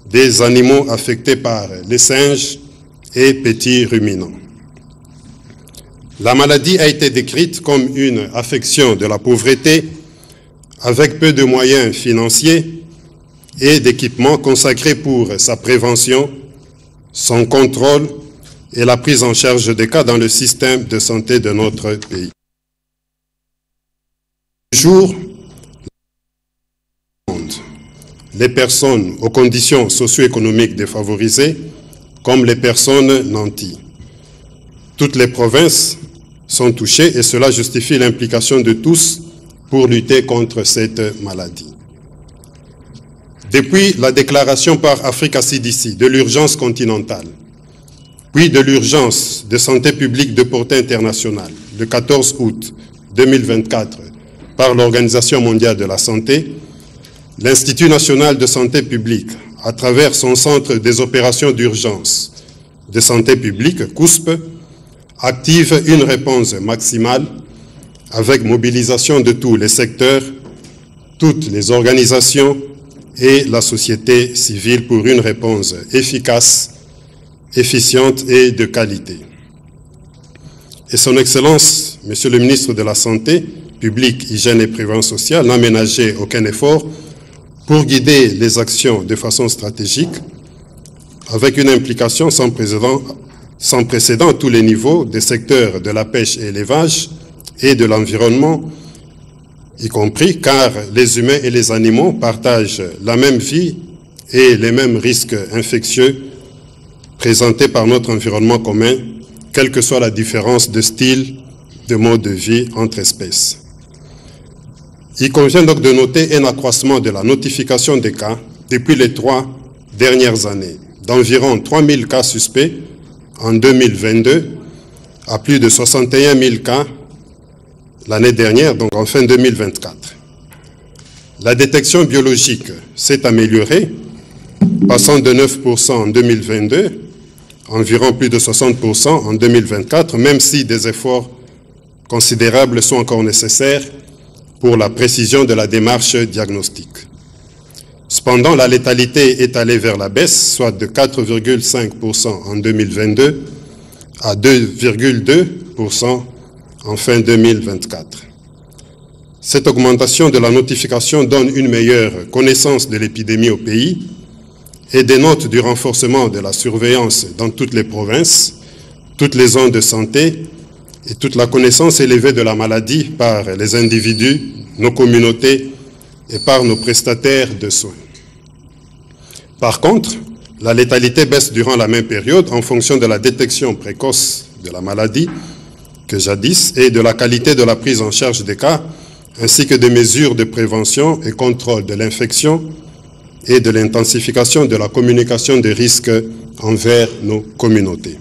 des animaux affectés par les singes et petits ruminants. La maladie a été décrite comme une affection de la pauvreté avec peu de moyens financiers et d'équipements consacrés pour sa prévention, son contrôle et la prise en charge des cas dans le système de santé de notre pays. Jour, les personnes aux conditions socio-économiques défavorisées comme les personnes nanties. Toutes les provinces sont touchées et cela justifie l'implication de tous pour lutter contre cette maladie. Depuis la déclaration par Africa CDC de l'urgence continentale, puis de l'urgence de santé publique de portée internationale, le 14 août 2024, par l'Organisation mondiale de la santé, l'Institut national de santé publique, à travers son centre des opérations d'urgence de santé publique, COUSP, active une réponse maximale avec mobilisation de tous les secteurs, toutes les organisations et la société civile pour une réponse efficace, efficiente et de qualité. Et son Excellence, Monsieur le ministre de la Santé publique, Hygiène et Prévention sociale, n'a ménagé aucun effort pour guider les actions de façon stratégique avec une implication sans précédent à tous les niveaux des secteurs de la pêche et l'élevage et de l'environnement, y compris car les humains et les animaux partagent la même vie et les mêmes risques infectieux présentés par notre environnement commun, quelle que soit la différence de style, de mode de vie entre espèces. Il convient donc de noter un accroissement de la notification des cas depuis les 3 dernières années, d'environ 3 000 cas suspects en 2022 à plus de 61 000 cas l'année dernière, donc en fin 2024. La détection biologique s'est améliorée, passant de 9% en 2022, environ plus de 60% en 2024, même si des efforts considérables sont encore nécessaires pour la précision de la démarche diagnostique. Cependant, la létalité est allée vers la baisse, soit de 4,5% en 2022 à 2,2% en fin 2024. Cette augmentation de la notification donne une meilleure connaissance de l'épidémie au pays et dénote du renforcement de la surveillance dans toutes les provinces, toutes les zones de santé et toute la connaissance élevée de la maladie par les individus, nos communautés et par nos prestataires de soins. Par contre, la létalité baisse durant la même période en fonction de la détection précoce de la maladie que jadis et de la qualité de la prise en charge des cas, ainsi que des mesures de prévention et contrôle de l'infection et de l'intensification de la communication des risques envers nos communautés.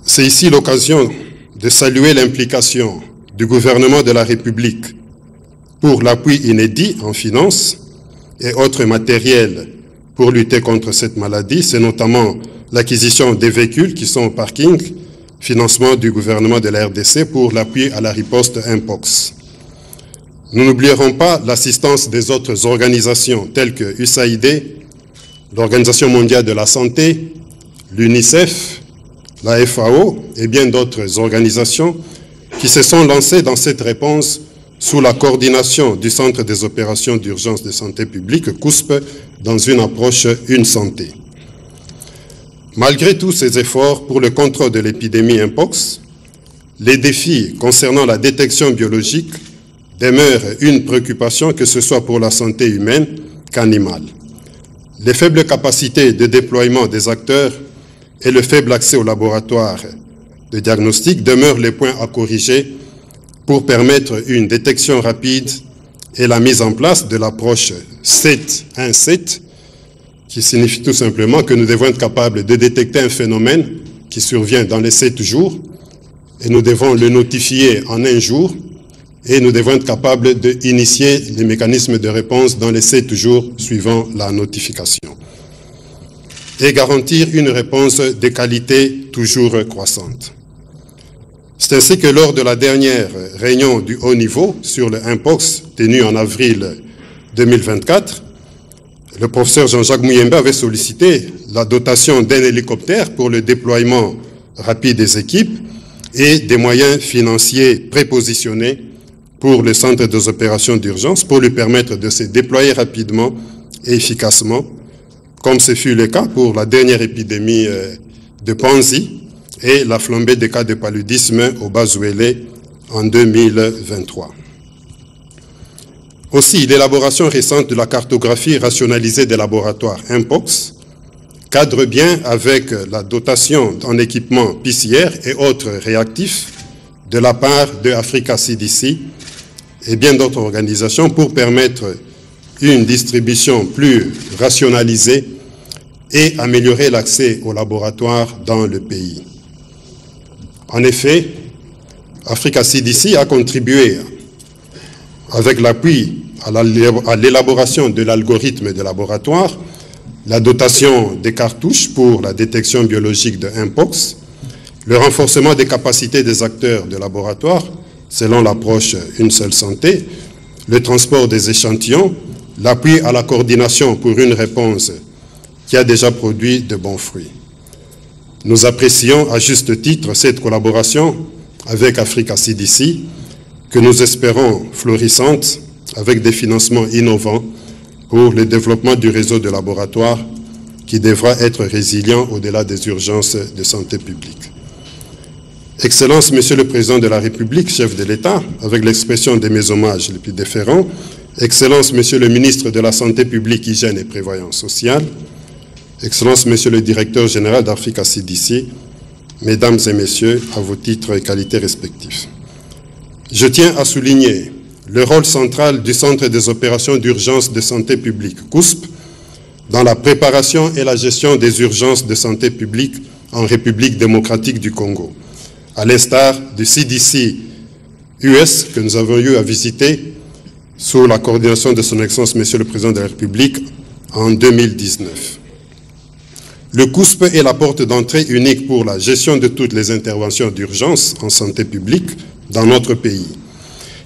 C'est ici l'occasion de saluer l'implication du gouvernement de la République pour l'appui inédit en finances et autres matériels pour lutter contre cette maladie. C'est notamment l'acquisition des véhicules qui sont au parking, financement du gouvernement de la RDC pour l'appui à la riposte Mpox. Nous n'oublierons pas l'assistance des autres organisations telles que USAID, l'Organisation mondiale de la santé, l'UNICEF, la FAO et bien d'autres organisations qui se sont lancées dans cette réponse sous la coordination du Centre des opérations d'urgence de santé publique, COUSP, dans une approche Une Santé. Malgré tous ces efforts pour le contrôle de l'épidémie Mpox, les défis concernant la détection biologique demeurent une préoccupation, que ce soit pour la santé humaine qu'animale. Les faibles capacités de déploiement des acteurs et le faible accès aux laboratoires de diagnostic demeurent les points à corriger pour permettre une détection rapide et la mise en place de l'approche 7-1-7, qui signifie tout simplement que nous devons être capables de détecter un phénomène qui survient dans les 7 jours et nous devons le notifier en 1 jour et nous devons être capables d'initier les mécanismes de réponse dans les 7 jours suivant la notification et garantir une réponse de qualité toujours croissante. C'est ainsi que lors de la dernière réunion du haut niveau sur le Mpox tenue en avril 2024, le professeur Jean-Jacques Muyembe avait sollicité la dotation d'un hélicoptère pour le déploiement rapide des équipes et des moyens financiers prépositionnés pour le centre des opérations d'urgence pour lui permettre de se déployer rapidement et efficacement, comme ce fut le cas pour la dernière épidémie de Panzi et la flambée des cas de paludisme au Bazouélé en 2023. Aussi, l'élaboration récente de la cartographie rationalisée des laboratoires Mpox cadre bien avec la dotation en équipement PCR et autres réactifs de la part de Africa CDC et bien d'autres organisations pour permettre une distribution plus rationalisée et améliorer l'accès aux laboratoires dans le pays. En effet, Africa CDC a contribué avec l'appui à l'élaboration de l'algorithme de laboratoire, la dotation des cartouches pour la détection biologique de Mpox, le renforcement des capacités des acteurs de laboratoire selon l'approche Une seule santé, le transport des échantillons, l'appui à la coordination pour une réponse qui a déjà produit de bons fruits. Nous apprécions à juste titre cette collaboration avec Africa CDC que nous espérons florissante avec des financements innovants pour le développement du réseau de laboratoires qui devra être résilient au-delà des urgences de santé publique. Excellence, Monsieur le Président de la République, chef de l'État, avec l'expression de mes hommages les plus déférents, Excellence, Monsieur le Ministre de la Santé publique, Hygiène et Prévoyance sociale, Excellence, Monsieur le Directeur général d'Africa CDC, Mesdames et Messieurs, à vos titres et qualités respectifs. Je tiens à souligner le rôle central du Centre des opérations d'urgence de santé publique, COUSP, dans la préparation et la gestion des urgences de santé publique en République démocratique du Congo, à l'instar du CDC US que nous avons eu à visiter sous la coordination de son Excellence, Monsieur le Président de la République, en 2019. Le COUSP est la porte d'entrée unique pour la gestion de toutes les interventions d'urgence en santé publique dans notre pays.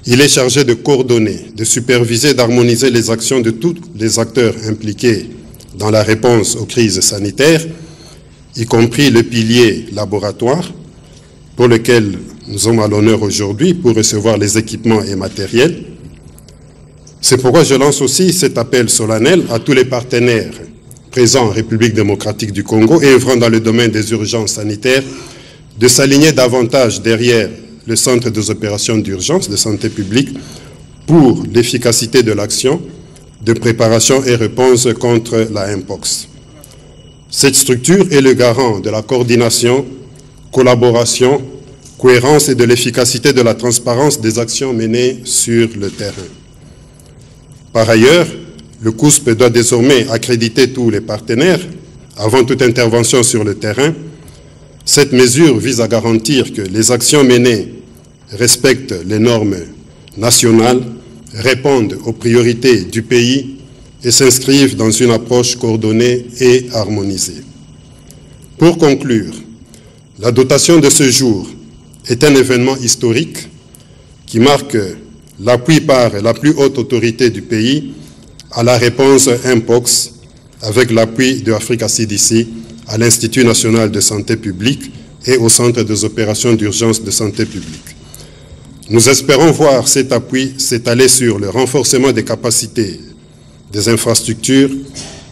Il est chargé de coordonner, de superviser, d'harmoniser les actions de tous les acteurs impliqués dans la réponse aux crises sanitaires, y compris le pilier laboratoire, pour lequel nous sommes à l'honneur aujourd'hui pour recevoir les équipements et matériels. C'est pourquoi je lance aussi cet appel solennel à tous les partenaires présents en République démocratique du Congo et œuvrant dans le domaine des urgences sanitaires de s'aligner davantage derrière le Centre des opérations d'urgence de santé publique pour l'efficacité de l'action de préparation et réponse contre la Mpox. Cette structure est le garant de la coordination, collaboration, cohérence et de l'efficacité de la transparence des actions menées sur le terrain. Par ailleurs, le COUSP doit désormais accréditer tous les partenaires avant toute intervention sur le terrain. Cette mesure vise à garantir que les actions menées respectent les normes nationales, répondent aux priorités du pays et s'inscrivent dans une approche coordonnée et harmonisée. Pour conclure, la dotation de ce jour est un événement historique qui marque l'appui par la plus haute autorité du pays à la réponse Mpox avec l'appui de Africa CDC à l'Institut national de santé publique et au Centre des opérations d'urgence de santé publique. Nous espérons voir cet appui s'étaler sur le renforcement des capacités, des infrastructures,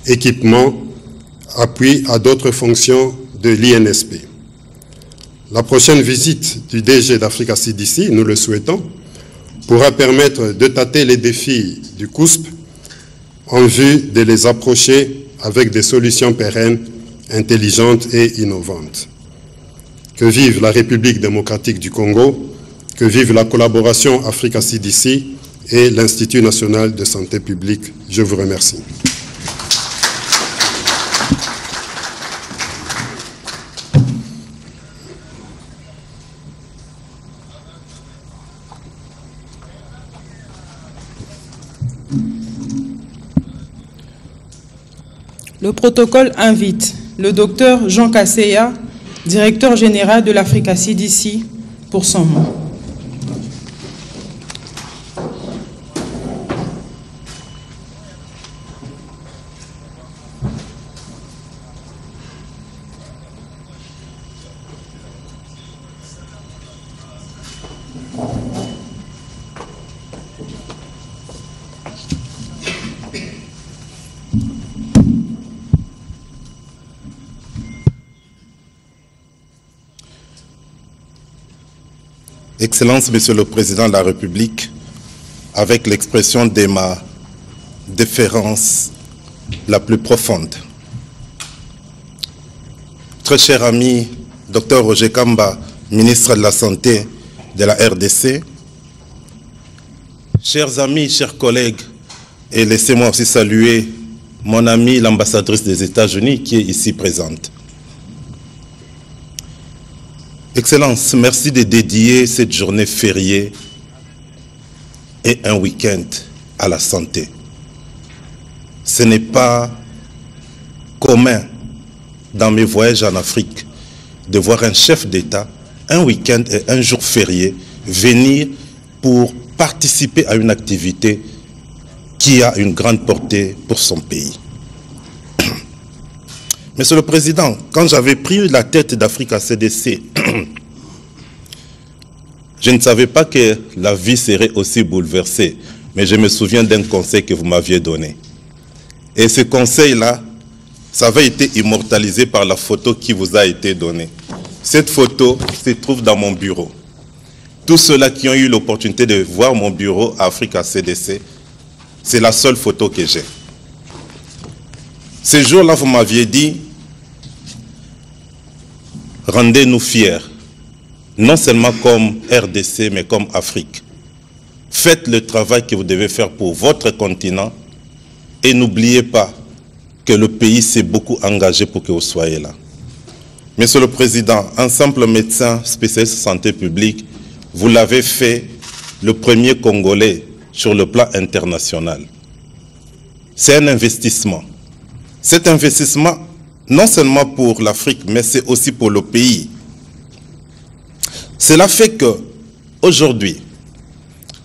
équipements, appui à d'autres fonctions de l'INSP. La prochaine visite du DG d'Africa CDC, nous le souhaitons, pourra permettre de tâter les défis du COUSP en vue de les approcher avec des solutions pérennes, intelligentes et innovantes. Que vive la République démocratique du Congo, que vive la collaboration Africa CDC et l'Institut national de santé publique. Je vous remercie. Le protocole invite le docteur Jean Kaseya, directeur général de l'Africa CDC, pour son mot. Excellence, Monsieur le Président de la République, avec l'expression de ma déférence la plus profonde. Très cher ami, Dr Roger Kamba, ministre de la Santé de la RDC, chers amis, chers collègues, et laissez-moi aussi saluer mon amie, l'ambassadrice des États-Unis, qui est ici présente. Excellence, merci de dédier cette journée fériée et un week-end à la santé. Ce n'est pas commun dans mes voyages en Afrique de voir un chef d'État, un week-end et un jour férié, venir pour participer à une activité qui a une grande portée pour son pays. Monsieur le Président, quand j'avais pris la tête d'Africa CDC, je ne savais pas que la vie serait aussi bouleversée, mais je me souviens d'un conseil que vous m'aviez donné. Et ce conseil-là, ça avait été immortalisé par la photo qui vous a été donnée. Cette photo se trouve dans mon bureau. Tous ceux-là qui ont eu l'opportunité de voir mon bureau à Africa CDC, c'est la seule photo que j'ai. Ce jour-là, vous m'aviez dit, rendez-nous fiers, non seulement comme RDC, mais comme Afrique. Faites le travail que vous devez faire pour votre continent et n'oubliez pas que le pays s'est beaucoup engagé pour que vous soyez là. Monsieur le Président, un simple médecin spécialiste en santé publique, vous l'avez fait le premier Congolais sur le plan international. C'est un investissement. Cet investissement, non seulement pour l'Afrique, mais c'est aussi pour le pays. Cela fait que, aujourd'hui,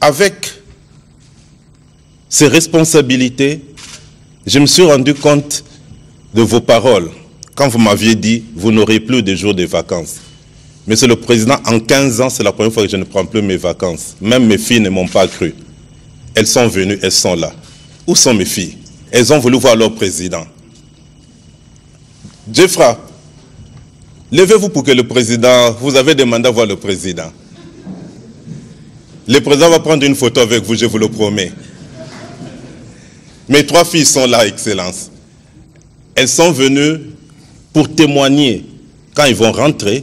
avec ces responsabilités, je me suis rendu compte de vos paroles quand vous m'aviez dit « vous n'aurez plus de jours de vacances ». Monsieur le Président, en 15 ans, c'est la première fois que je ne prends plus mes vacances. Même mes filles ne m'ont pas cru. Elles sont venues, elles sont là. Où sont mes filles? Elles ont voulu voir leur président. Jeffra, levez-vous pour que le président, vous avez demandé à voir le président. Le président va prendre une photo avec vous, je vous le promets. Mes 3 filles sont là, Excellence. Elles sont venues pour témoigner quand ils vont rentrer,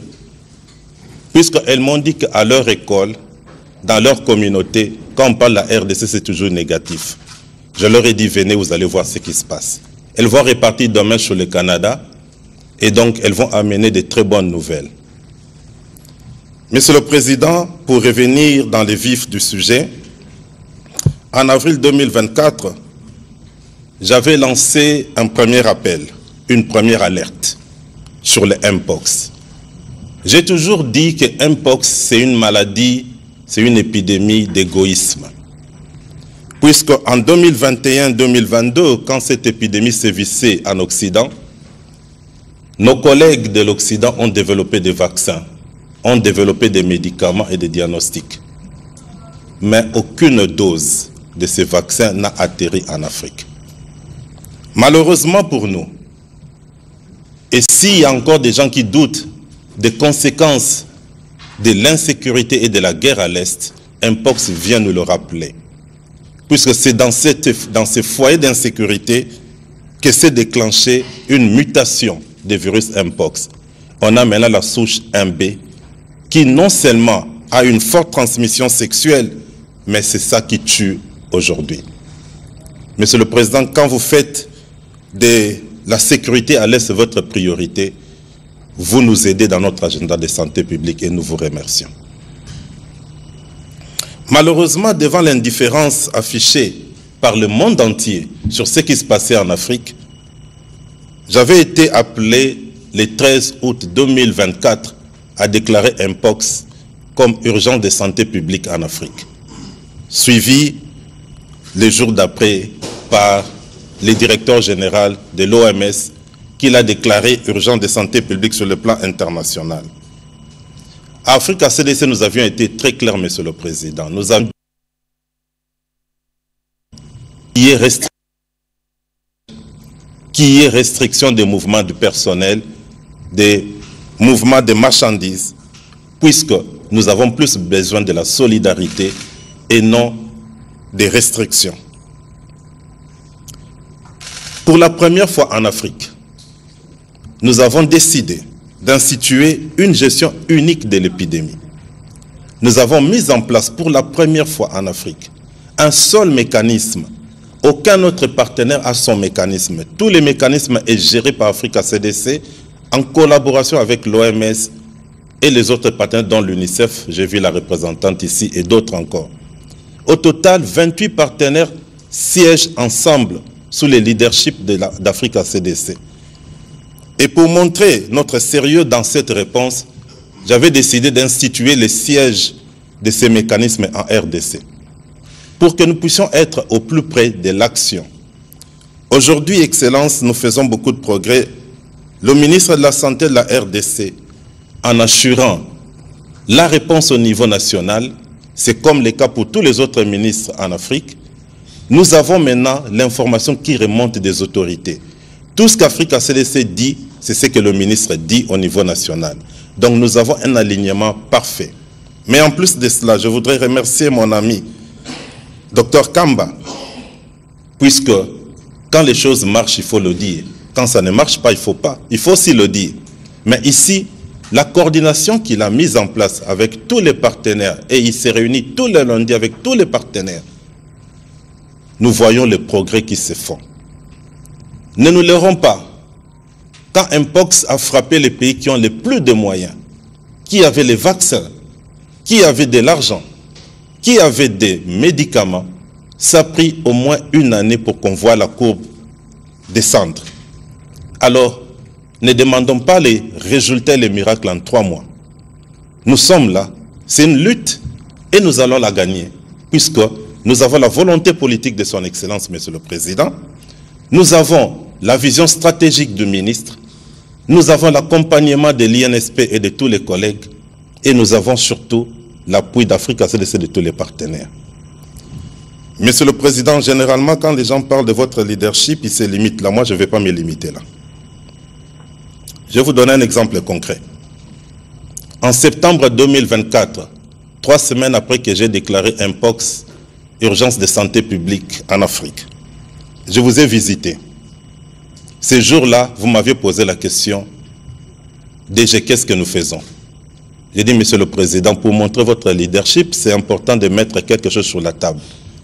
puisqu'elles m'ont dit qu'à leur école, dans leur communauté, quand on parle de la RDC, c'est toujours négatif. Je leur ai dit, venez, vous allez voir ce qui se passe. Elles vont repartir demain sur le Canada, et donc elles vont amener de très bonnes nouvelles. Monsieur le Président, pour revenir dans les vifs du sujet, en avril 2024, j'avais lancé un premier appel, une première alerte sur le Mpox. J'ai toujours dit que Mpox, c'est une maladie, c'est une épidémie d'égoïsme. Puisque en 2021-2022, quand cette épidémie sévissait en Occident, nos collègues de l'Occident ont développé des vaccins, ont développé des médicaments et des diagnostics. Mais aucune dose de ces vaccins n'a atterri en Afrique. Malheureusement pour nous, et s'il y a encore des gens qui doutent des conséquences de l'insécurité et de la guerre à l'Est, Mpox vient nous le rappeler. Puisque c'est dans ces foyers d'insécurité que s'est déclenchée une mutation des virus Mpox. On a maintenant la souche 1B qui non seulement a une forte transmission sexuelle, mais c'est ça qui tue aujourd'hui. Monsieur le Président, quand vous faites de la sécurité à l'Est votre priorité, vous nous aidez dans notre agenda de santé publique et nous vous remercions. Malheureusement, devant l'indifférence affichée par le monde entier sur ce qui se passait en Afrique, j'avais été appelé le 13 août 2024 à déclarer Mpox comme urgence de santé publique en Afrique, suivi les jours d'après par le directeur général de l'OMS qui l'a déclaré urgence de santé publique sur le plan international. À Africa CDC, nous avions été très clairs, Monsieur le Président. Nous avons qui est restriction des mouvements du personnel, des mouvements de marchandises, puisque nous avons plus besoin de la solidarité et non des restrictions. Pour la première fois en Afrique, nous avons décidé d'instituer une gestion unique de l'épidémie. Nous avons mis en place pour la première fois en Afrique un seul mécanisme. Aucun autre partenaire a son mécanisme. Tous les mécanismes sont gérés par Africa CDC en collaboration avec l'OMS et les autres partenaires dont l'UNICEF, j'ai vu la représentante ici, et d'autres encore. Au total, 28 partenaires siègent ensemble sous le leadership d'Africa CDC. Et pour montrer notre sérieux dans cette réponse, j'avais décidé d'instituer les sièges de ces mécanismes en RDC pour que nous puissions être au plus près de l'action. Aujourd'hui, Excellence, nous faisons beaucoup de progrès. Le ministre de la Santé de la RDC, en assurant la réponse au niveau national, c'est comme le cas pour tous les autres ministres en Afrique, nous avons maintenant l'information qui remonte des autorités. Tout ce qu'Africa CDC dit, c'est ce que le ministre dit au niveau national. Donc nous avons un alignement parfait. Mais en plus de cela, je voudrais remercier mon ami, Dr Kamba, puisque quand les choses marchent, il faut le dire. Quand ça ne marche pas, il ne faut pas. Il faut aussi le dire. Mais ici, la coordination qu'il a mise en place avec tous les partenaires, et il s'est réuni tous les lundis avec tous les partenaires, nous voyons les progrès qui se font. Ne nous leurrons pas. Quand Mpox a frappé les pays qui ont le plus de moyens, qui avaient les vaccins, qui avaient de l'argent, qui avaient des médicaments, ça a pris au moins une année pour qu'on voit la courbe descendre. Alors, ne demandons pas les résultats et les miracles en 3 mois. Nous sommes là, c'est une lutte et nous allons la gagner, puisque nous avons la volonté politique de son Excellence, Monsieur le Président, nous avons la vision stratégique du ministre, nous avons l'accompagnement de l'INSP et de tous les collègues, et nous avons surtout l'appui d'Africa CDC et de tous les partenaires. Monsieur le Président, généralement, quand les gens parlent de votre leadership, ils se limitent là. Moi, je ne vais pas me limiter là. Je vais vous donner un exemple concret. En septembre 2024, 3 semaines après que j'ai déclaré Mpox, urgence de santé publique en Afrique, je vous ai visité. Ces jours-là, vous m'aviez posé la question, déjà, qu'est-ce que nous faisons? J'ai dit, Monsieur le Président, pour montrer votre leadership, c'est important de mettre quelque chose sur la table.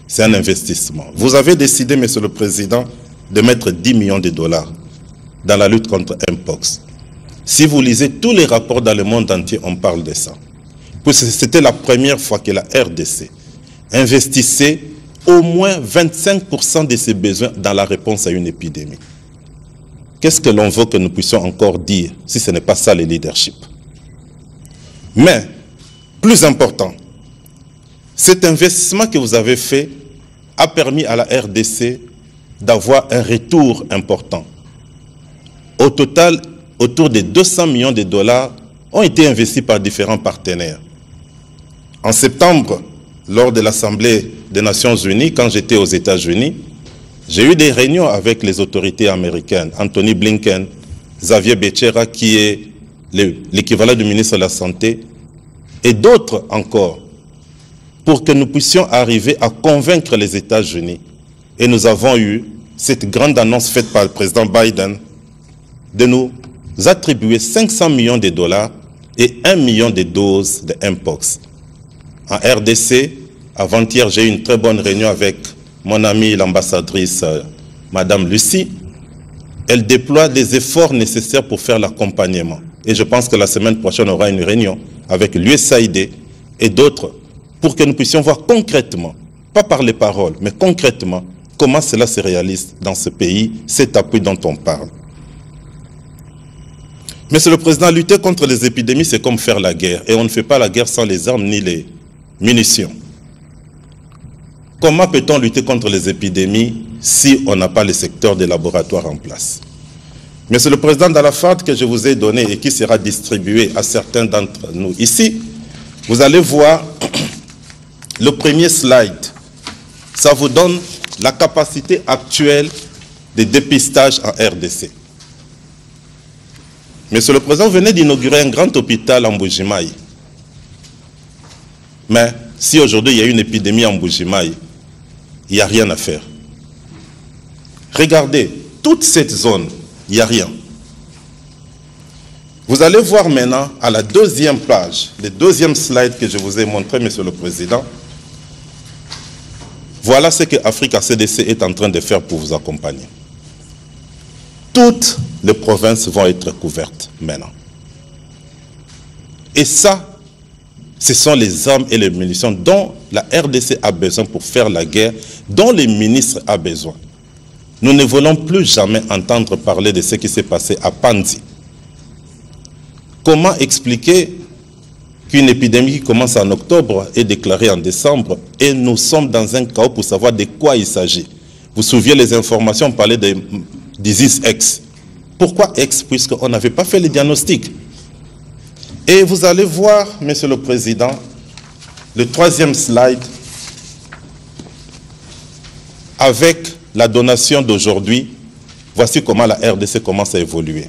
C'est un investissement. Vous avez décidé, Monsieur le Président, de mettre 10 millions de dollars dans la lutte contre Mpox. Si vous lisez tous les rapports dans le monde entier, on parle de ça. Puisque c'était la première fois que la RDC investissait au moins 25% de ses besoins dans la réponse à une épidémie. Qu'est-ce que l'on veut que nous puissions encore dire si ce n'est pas ça le leadership? Mais, plus important, cet investissement que vous avez fait a permis à la RDC d'avoir un retour important. Au total, autour de 200 millions de dollars ont été investis par différents partenaires. En septembre, lors de l'Assemblée des Nations Unies, quand j'étais aux États-Unis, j'ai eu des réunions avec les autorités américaines, Anthony Blinken, Xavier Becerra, qui est l'équivalent du ministre de la Santé, et d'autres encore, pour que nous puissions arriver à convaincre les États-Unis. Et nous avons eu cette grande annonce faite par le président Biden de nous attribuer 500 millions de dollars et 1 million de doses de Mpox. En RDC, avant-hier, j'ai eu une très bonne réunion avec mon amie l'ambassadrice Madame Lucie. Elle déploie les efforts nécessaires pour faire l'accompagnement. Et je pense que la semaine prochaine, on aura une réunion avec l'USAID et d'autres pour que nous puissions voir concrètement, pas par les paroles, mais concrètement, comment cela se réalise dans ce pays, cet appui dont on parle. Monsieur le Président, lutter contre les épidémies, c'est comme faire la guerre. Et on ne fait pas la guerre sans les armes ni les munitions. Comment peut-on lutter contre les épidémies si on n'a pas le secteur des laboratoires en place? Monsieur le Président, dans la FAD que je vous ai donnée et qui sera distribuée à certains d'entre nous ici, vous allez voir le premier slide. Ça vous donne la capacité actuelle de dépistage en RDC. Monsieur le Président, vous venez d'inaugurer un grand hôpital en Mbujimayi. Mais si aujourd'hui il y a une épidémie en Mbuji-Mayi, il n'y a rien à faire. Regardez, toute cette zone, il n'y a rien. Vous allez voir maintenant à la deuxième page, le deuxième slide que je vous ai montré, Monsieur le Président. Voilà ce que Africa CDC est en train de faire pour vous accompagner. Toutes les provinces vont être couvertes maintenant. Et ça, ce sont les armes et les munitions dont la RDC a besoin pour faire la guerre, dont les ministres ont besoin. Nous ne voulons plus jamais entendre parler de ce qui s'est passé à Panzi. Comment expliquer qu'une épidémie qui commence en octobre est déclarée en décembre et nous sommes dans un chaos pour savoir de quoi il s'agit? Vous vous souvenez, les informations parlaient de disease X. Pourquoi X? Puisqu'on n'avait pas fait le diagnostic. Et vous allez voir, Monsieur le Président, le troisième slide, avec la donation d'aujourd'hui, voici comment la RDC commence à évoluer.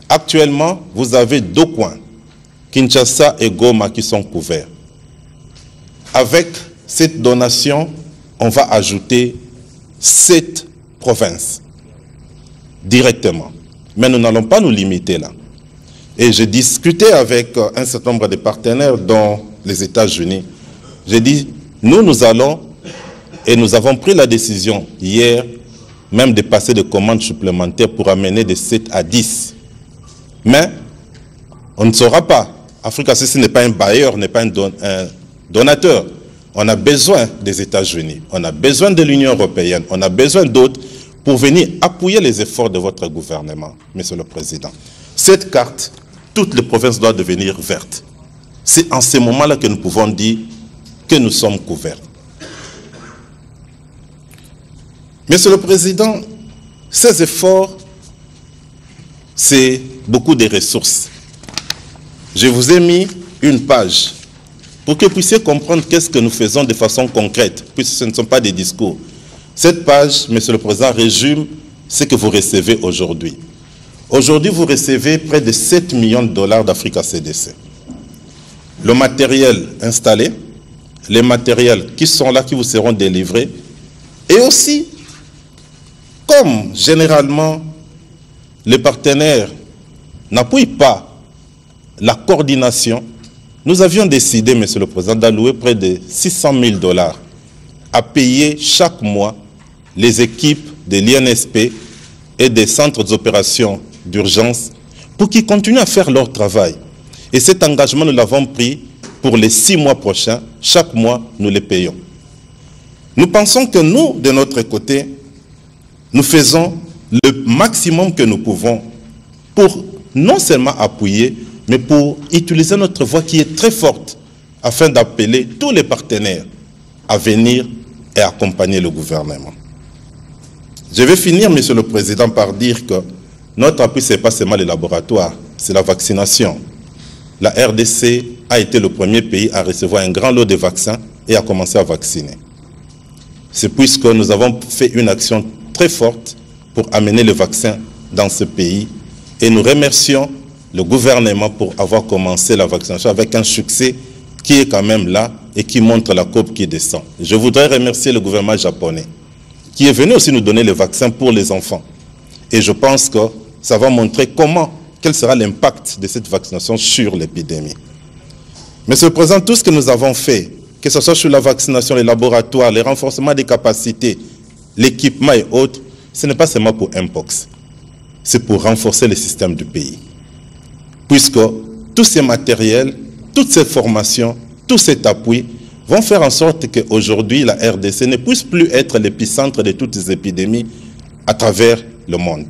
Actuellement, vous avez deux coins, Kinshasa et Goma, qui sont couverts. Avec cette donation, on va ajouter 7 provinces directement. Mais nous n'allons pas nous limiter là. Et j'ai discuté avec un certain nombre de partenaires, dont les États-Unis. J'ai dit, nous allons, et nous avons pris la décision hier, même de passer des commandes supplémentaires pour amener de 7 à 10. Mais on ne saura pas. Africa CDC n'est pas un bailleur, n'est pas un donateur. On a besoin des États-Unis, on a besoin de l'Union européenne, on a besoin d'autres pour venir appuyer les efforts de votre gouvernement, Monsieur le Président. Cette carte, toutes les provinces doivent devenir vertes. C'est en ce moment-là que nous pouvons dire que nous sommes couverts. Monsieur le Président, ces efforts, c'est beaucoup de ressources. Je vous ai mis une page pour que vous puissiez comprendre qu'est-ce que nous faisons de façon concrète, puisque ce ne sont pas des discours. Cette page, Monsieur le Président, résume ce que vous recevez aujourd'hui. Aujourd'hui, vous recevez près de 7 millions de dollars d'Africa CDC. Le matériel installé, les matériels qui sont là, qui vous seront délivrés, et aussi, comme généralement, les partenaires n'appuient pas la coordination, nous avions décidé, Monsieur le Président, d'allouer près de 600 000 dollars à payer chaque mois les équipes de l'INSP et des centres d'opération d'urgence pour qu'ils continuent à faire leur travail. Et cet engagement, nous l'avons pris pour les 6 mois prochains. Chaque mois, nous les payons. Nous pensons que nous, de notre côté, nous faisons le maximum que nous pouvons pour non seulement appuyer, mais pour utiliser notre voix qui est très forte afin d'appeler tous les partenaires à venir et accompagner le gouvernement. Je vais finir, Monsieur le Président, par dire que notre appui, ce n'est pas seulement les laboratoires, c'est la vaccination. La RDC a été le premier pays à recevoir un grand lot de vaccins et à commencer à vacciner. C'est puisque nous avons fait une action très forte pour amener le vaccin dans ce pays. Et nous remercions le gouvernement pour avoir commencé la vaccination avec un succès qui est quand même là et qui montre la courbe qui descend. Je voudrais remercier le gouvernement japonais qui est venu aussi nous donner le vaccin pour les enfants. Et je pense que ça va montrer quel sera l'impact de cette vaccination sur l'épidémie. Monsieur le Président, tout ce que nous avons fait, que ce soit sur la vaccination, les laboratoires, les renforcements des capacités, l'équipement et autres, ce n'est pas seulement pour Mpox. C'est pour renforcer le système du pays. Puisque tous ces matériels, toute cette formation, tout cet appui vont faire en sorte qu'aujourd'hui, la RDC ne puisse plus être l'épicentre de toutes les épidémies à travers le monde.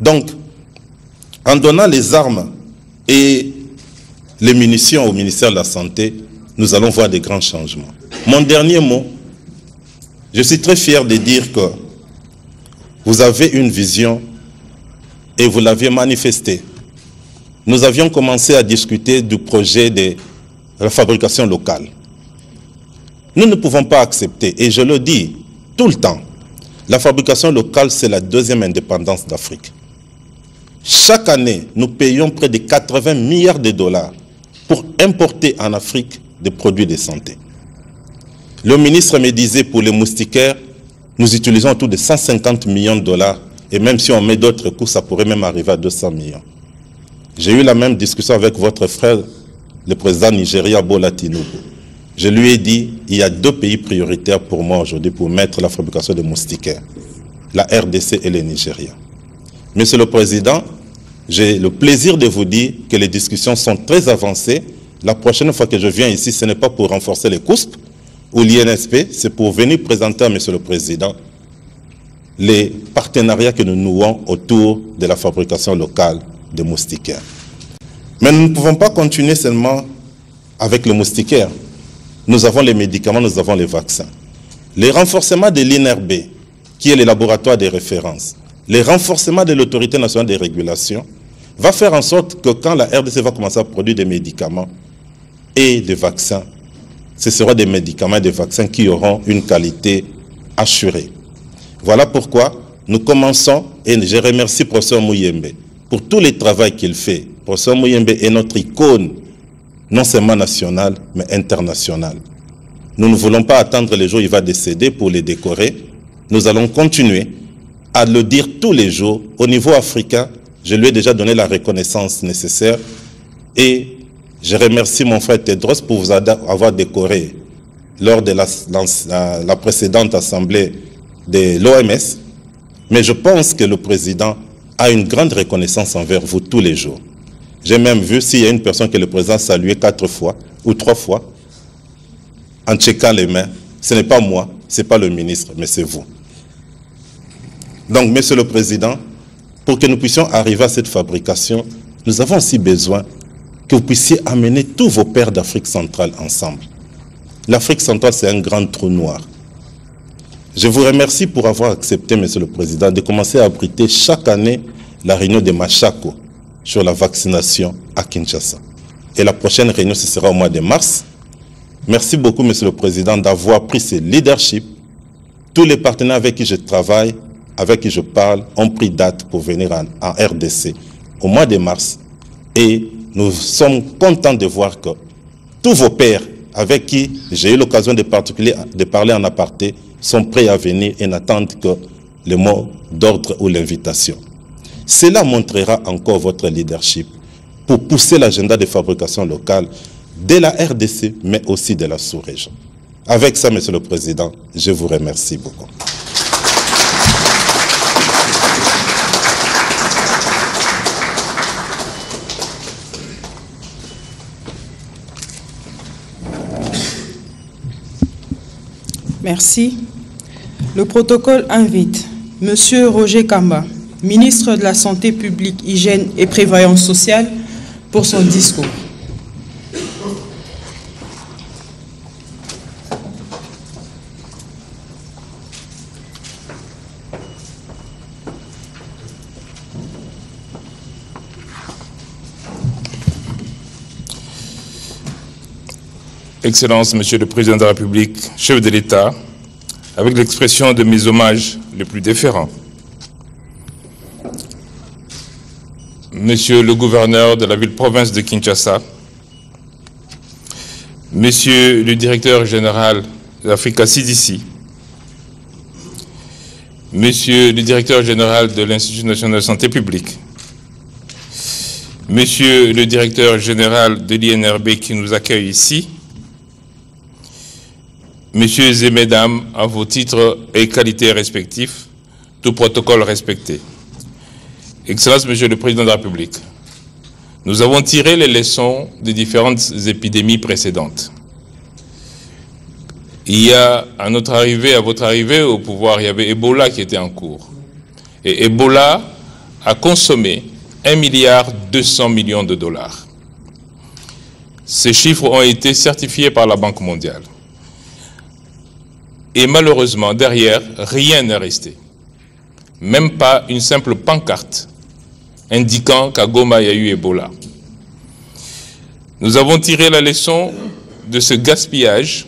Donc, en donnant les armes et les munitions au ministère de la Santé, nous allons voir des grands changements. Mon dernier mot, je suis très fier de dire que vous avez une vision et vous l'aviez manifestée. Nous avions commencé à discuter du projet de la fabrication locale. Nous ne pouvons pas accepter, et je le dis tout le temps, la fabrication locale, c'est la deuxième indépendance d'Afrique. Chaque année, nous payons près de 80 milliards de dollars pour importer en Afrique des produits de santé. Le ministre me disait pour les moustiquaires, nous utilisons autour de 150 millions de dollars et même si on met d'autres coûts, ça pourrait même arriver à 200 millions. J'ai eu la même discussion avec votre frère, le président nigérien Bola Tinubu. Je lui ai dit, il y a 2 pays prioritaires pour moi aujourd'hui pour mettre la fabrication de moustiquaires, la RDC et le Nigeria. Monsieur le Président, j'ai le plaisir de vous dire que les discussions sont très avancées. La prochaine fois que je viens ici, ce n'est pas pour renforcer les COUSP ou l'INSP, c'est pour venir présenter à Monsieur le Président les partenariats que nous nouons autour de la fabrication locale de moustiquaires. Mais nous ne pouvons pas continuer seulement avec le moustiquaire. Nous avons les médicaments, nous avons les vaccins. Le renforcement de l'INRB, qui est le laboratoire de référence, le renforcement de l'autorité nationale de régulation, va faire en sorte que quand la RDC va commencer à produire des médicaments et des vaccins, ce seront des médicaments et des vaccins qui auront une qualité assurée. Voilà pourquoi nous commençons, et je remercie le professeur Muyembe pour tout le travail qu'il fait. Le professeur Muyembe est notre icône, non seulement nationale, mais internationale. Nous ne voulons pas attendre les jours où il va décéder pour les décorer. Nous allons continuer à le dire tous les jours. Au niveau africain, je lui ai déjà donné la reconnaissance nécessaire et je remercie mon frère Tedros pour vous avoir décoré lors de la précédente assemblée de l'OMS. Mais je pense que le président a une grande reconnaissance envers vous tous les jours. J'ai même vu s'il y a une personne que le président saluait 4 fois ou 3 fois en checkant les mains. Ce n'est pas moi, ce n'est pas le ministre, mais c'est vous. Donc, Monsieur le Président, pour que nous puissions arriver à cette fabrication, nous avons aussi besoin que vous puissiez amener tous vos pairs d'Afrique centrale ensemble. L'Afrique centrale, c'est un grand trou noir. Je vous remercie pour avoir accepté, Monsieur le Président, de commencer à abriter chaque année la réunion de Machako sur la vaccination à Kinshasa. Et la prochaine réunion, ce sera au mois de mars. Merci beaucoup, Monsieur le Président, d'avoir pris ce leadership. Tous les partenaires avec qui je travaille, avec qui je parle, ont pris date pour venir en RDC au mois de mars. Et nous sommes contents de voir que tous vos pairs avec qui j'ai eu l'occasion de parler en aparté sont prêts à venir et n'attendent que le mot d'ordre ou l'invitation. Cela montrera encore votre leadership pour pousser l'agenda de fabrication locale de la RDC, mais aussi de la sous-région. Avec ça, Monsieur le Président, je vous remercie beaucoup. Merci. Le protocole invite Monsieur Roger Kamba, ministre de la Santé publique, Hygiène et Prévoyance sociale, pour son discours. Excellences, Monsieur le Président de la République, chef de l'État, avec l'expression de mes hommages les plus déférents. Monsieur le gouverneur de la ville-province de Kinshasa, Monsieur le directeur général de l'Africa CDC, Monsieur le directeur général de l'Institut national de santé publique, Monsieur le directeur général de l'INRB qui nous accueille ici, Messieurs et Mesdames, à vos titres et qualités respectifs, tout protocole respecté. Excellence, Monsieur le Président de la République, nous avons tiré les leçons des différentes épidémies précédentes. Il y a, à votre arrivée au pouvoir, il y avait Ebola qui était en cours. Et Ebola a consommé 1,2 milliard de dollars. Ces chiffres ont été certifiés par la Banque mondiale. Et malheureusement, derrière, rien n'est resté. Même pas une simple pancarte indiquant qu'à Goma, il y a eu Ebola. Nous avons tiré la leçon de ce gaspillage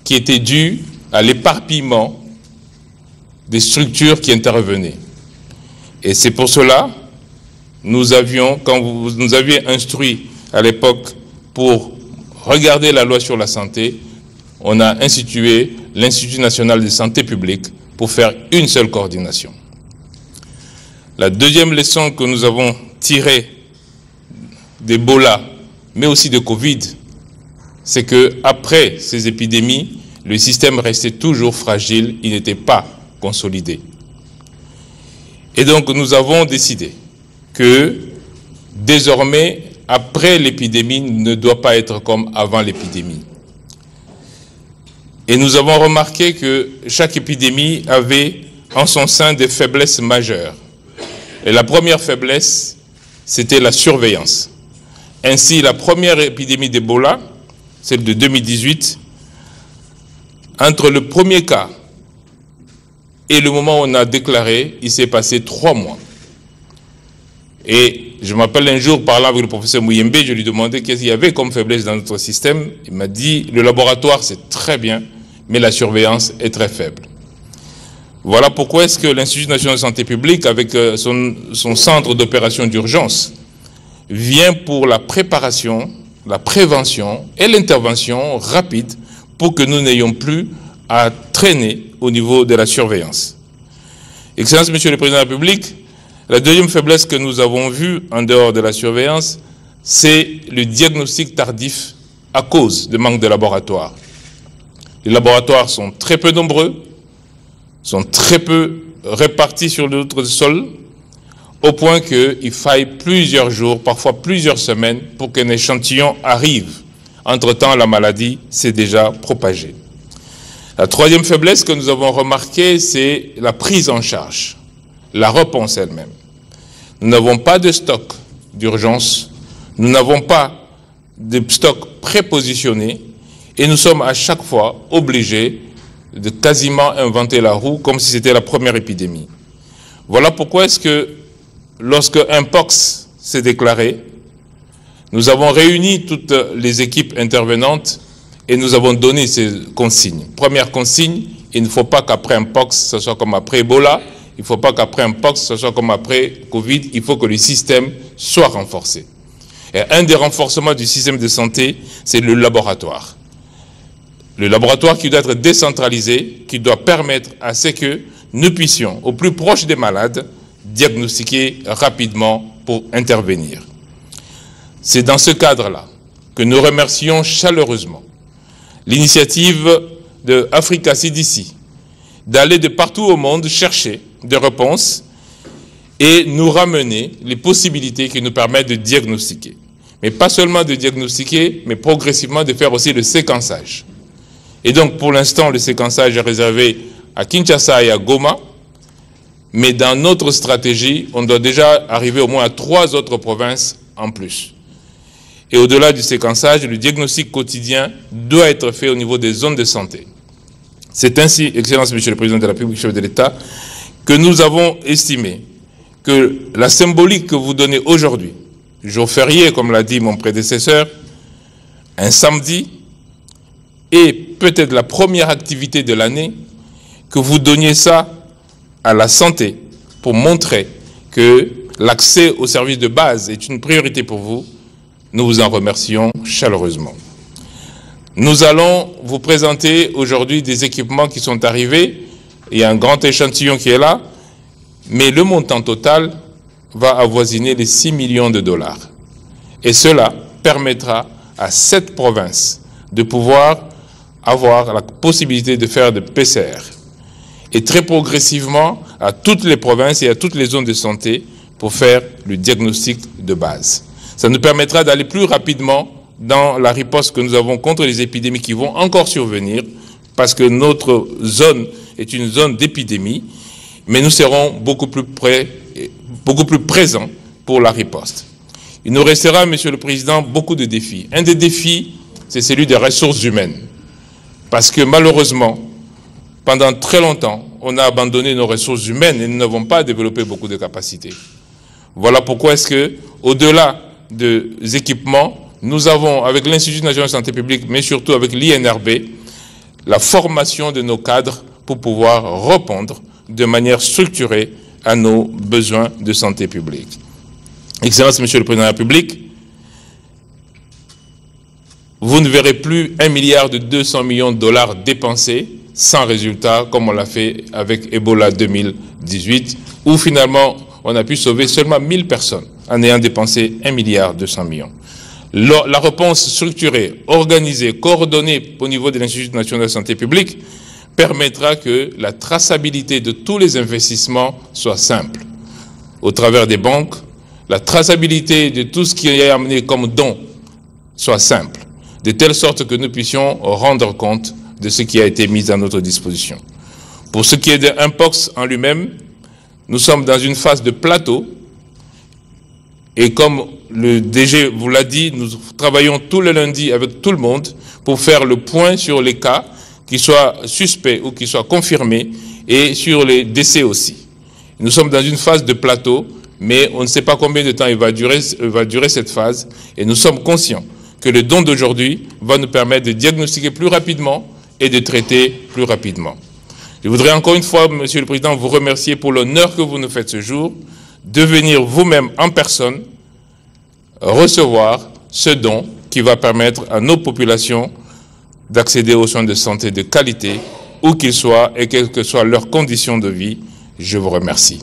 qui était dû à l'éparpillement des structures qui intervenaient. Et c'est pour cela, quand vous nous aviez instruit à l'époque pour regardez la loi sur la santé, on a institué l'Institut national de santé publique pour faire une seule coordination. La deuxième leçon que nous avons tirée d'Ebola, mais aussi de Covid, c'est qu'après ces épidémies, le système restait toujours fragile, il n'était pas consolidé. Et donc nous avons décidé que désormais, après l'épidémie, ne doit pas être comme avant l'épidémie. Et nous avons remarqué que chaque épidémie avait en son sein des faiblesses majeures. Et la première faiblesse, c'était la surveillance. Ainsi, la première épidémie d'Ebola, celle de 2018, entre le premier cas et le moment où on a déclaré, il s'est passé 3 mois. Et je m'appelle un jour, parlant avec le professeur Mouyembe, je lui demandais qu'est-ce qu'il y avait comme faiblesse dans notre système. Il m'a dit, le laboratoire c'est très bien, mais la surveillance est très faible. Voilà pourquoi est-ce que l'Institut national de santé publique, avec son centre d'opération d'urgence, vient pour la préparation, la prévention et l'intervention rapide pour que nous n'ayons plus à traîner au niveau de la surveillance. Excellence, Monsieur le Président de la République, la deuxième faiblesse que nous avons vue en dehors de la surveillance, c'est le diagnostic tardif à cause de manque de laboratoires. Les laboratoires sont très peu nombreux, sont très peu répartis sur notre sol, au point qu'il faille plusieurs jours, parfois plusieurs semaines, pour qu'un échantillon arrive. Entre-temps, la maladie s'est déjà propagée. La troisième faiblesse que nous avons remarquée, c'est la prise en charge, la réponse elle-même. Nous n'avons pas de stock d'urgence, nous n'avons pas de stock prépositionné, et nous sommes à chaque fois obligés de quasiment inventer la roue comme si c'était la première épidémie. Voilà pourquoi est-ce que lorsque un POX s'est déclaré, nous avons réuni toutes les équipes intervenantes et nous avons donné ces consignes. Première consigne, il ne faut pas qu'après un POX, ce soit comme après Ebola, il ne faut pas qu'après un POX, ce soit comme après Covid, il faut que le système soit renforcé. Et un des renforcements du système de santé, c'est le laboratoire. Le laboratoire qui doit être décentralisé, qui doit permettre à ce que nous puissions, au plus proche des malades, diagnostiquer rapidement pour intervenir. C'est dans ce cadre-là que nous remercions chaleureusement l'initiative de Africa CDC d'aller de partout au monde chercher des réponses et nous ramener les possibilités qui nous permettent de diagnostiquer. Mais pas seulement de diagnostiquer, mais progressivement de faire aussi le séquençage. Et donc, pour l'instant, le séquençage est réservé à Kinshasa et à Goma, mais dans notre stratégie, on doit déjà arriver au moins à 3 autres provinces en plus. Et au-delà du séquençage, le diagnostic quotidien doit être fait au niveau des zones de santé. C'est ainsi, Excellence, Monsieur le Président de la République, chef de l'État, que nous avons estimé que la symbolique que vous donnez aujourd'hui, jour férié, comme l'a dit mon prédécesseur, un samedi, et peut-être la première activité de l'année, que vous donniez ça à la santé pour montrer que l'accès aux services de base est une priorité pour vous. Nous vous en remercions chaleureusement. Nous allons vous présenter aujourd'hui des équipements qui sont arrivés. Il y a un grand échantillon qui est là, mais le montant total va avoisiner les 6 millions de dollars. Et cela permettra à 7 provinces de pouvoir avoir la possibilité de faire de PCR. Et très progressivement, à toutes les provinces et à toutes les zones de santé pour faire le diagnostic de base. Ça nous permettra d'aller plus rapidement dans la riposte que nous avons contre les épidémies qui vont encore survenir, parce que notre zone est une zone d'épidémie, mais nous serons beaucoup plus présents pour la riposte. Il nous restera, Monsieur le Président, beaucoup de défis. Un des défis, c'est celui des ressources humaines. Parce que malheureusement, pendant très longtemps, on a abandonné nos ressources humaines et nous n'avons pas développé beaucoup de capacités. Voilà pourquoi est-ce que, au-delà des équipements, nous avons, avec l'Institut national de santé publique, mais surtout avec l'INRB, la formation de nos cadres pour pouvoir répondre de manière structurée à nos besoins de santé publique. Excellence, Monsieur le Président de la République, vous ne verrez plus 1,2 milliard dépensés sans résultat, comme on l'a fait avec Ebola 2018, où finalement on a pu sauver seulement 1000 personnes en ayant dépensé 1,2 milliard. La réponse structurée, organisée, coordonnée au niveau de l'Institut national de la santé publique permettra que la traçabilité de tous les investissements soit simple. Au travers des banques, la traçabilité de tout ce qui est amené comme don soit simple, de telle sorte que nous puissions rendre compte de ce qui a été mis à notre disposition. Pour ce qui est de Mpox en lui-même, nous sommes dans une phase de plateau et comme le DG vous l'a dit, nous travaillons tous les lundis avec tout le monde pour faire le point sur les cas, qu'ils soient suspects ou qu'ils soient confirmés, et sur les décès aussi. Nous sommes dans une phase de plateau, mais on ne sait pas combien de temps il va durer cette phase, et nous sommes conscients que le don d'aujourd'hui va nous permettre de diagnostiquer plus rapidement et de traiter plus rapidement. Je voudrais encore une fois, Monsieur le Président, vous remercier pour l'honneur que vous nous faites ce jour, de venir vous-même en personne recevoir ce don qui va permettre à nos populations d'accéder aux soins de santé de qualité, où qu'ils soient et quelles que soient leurs conditions de vie. Je vous remercie.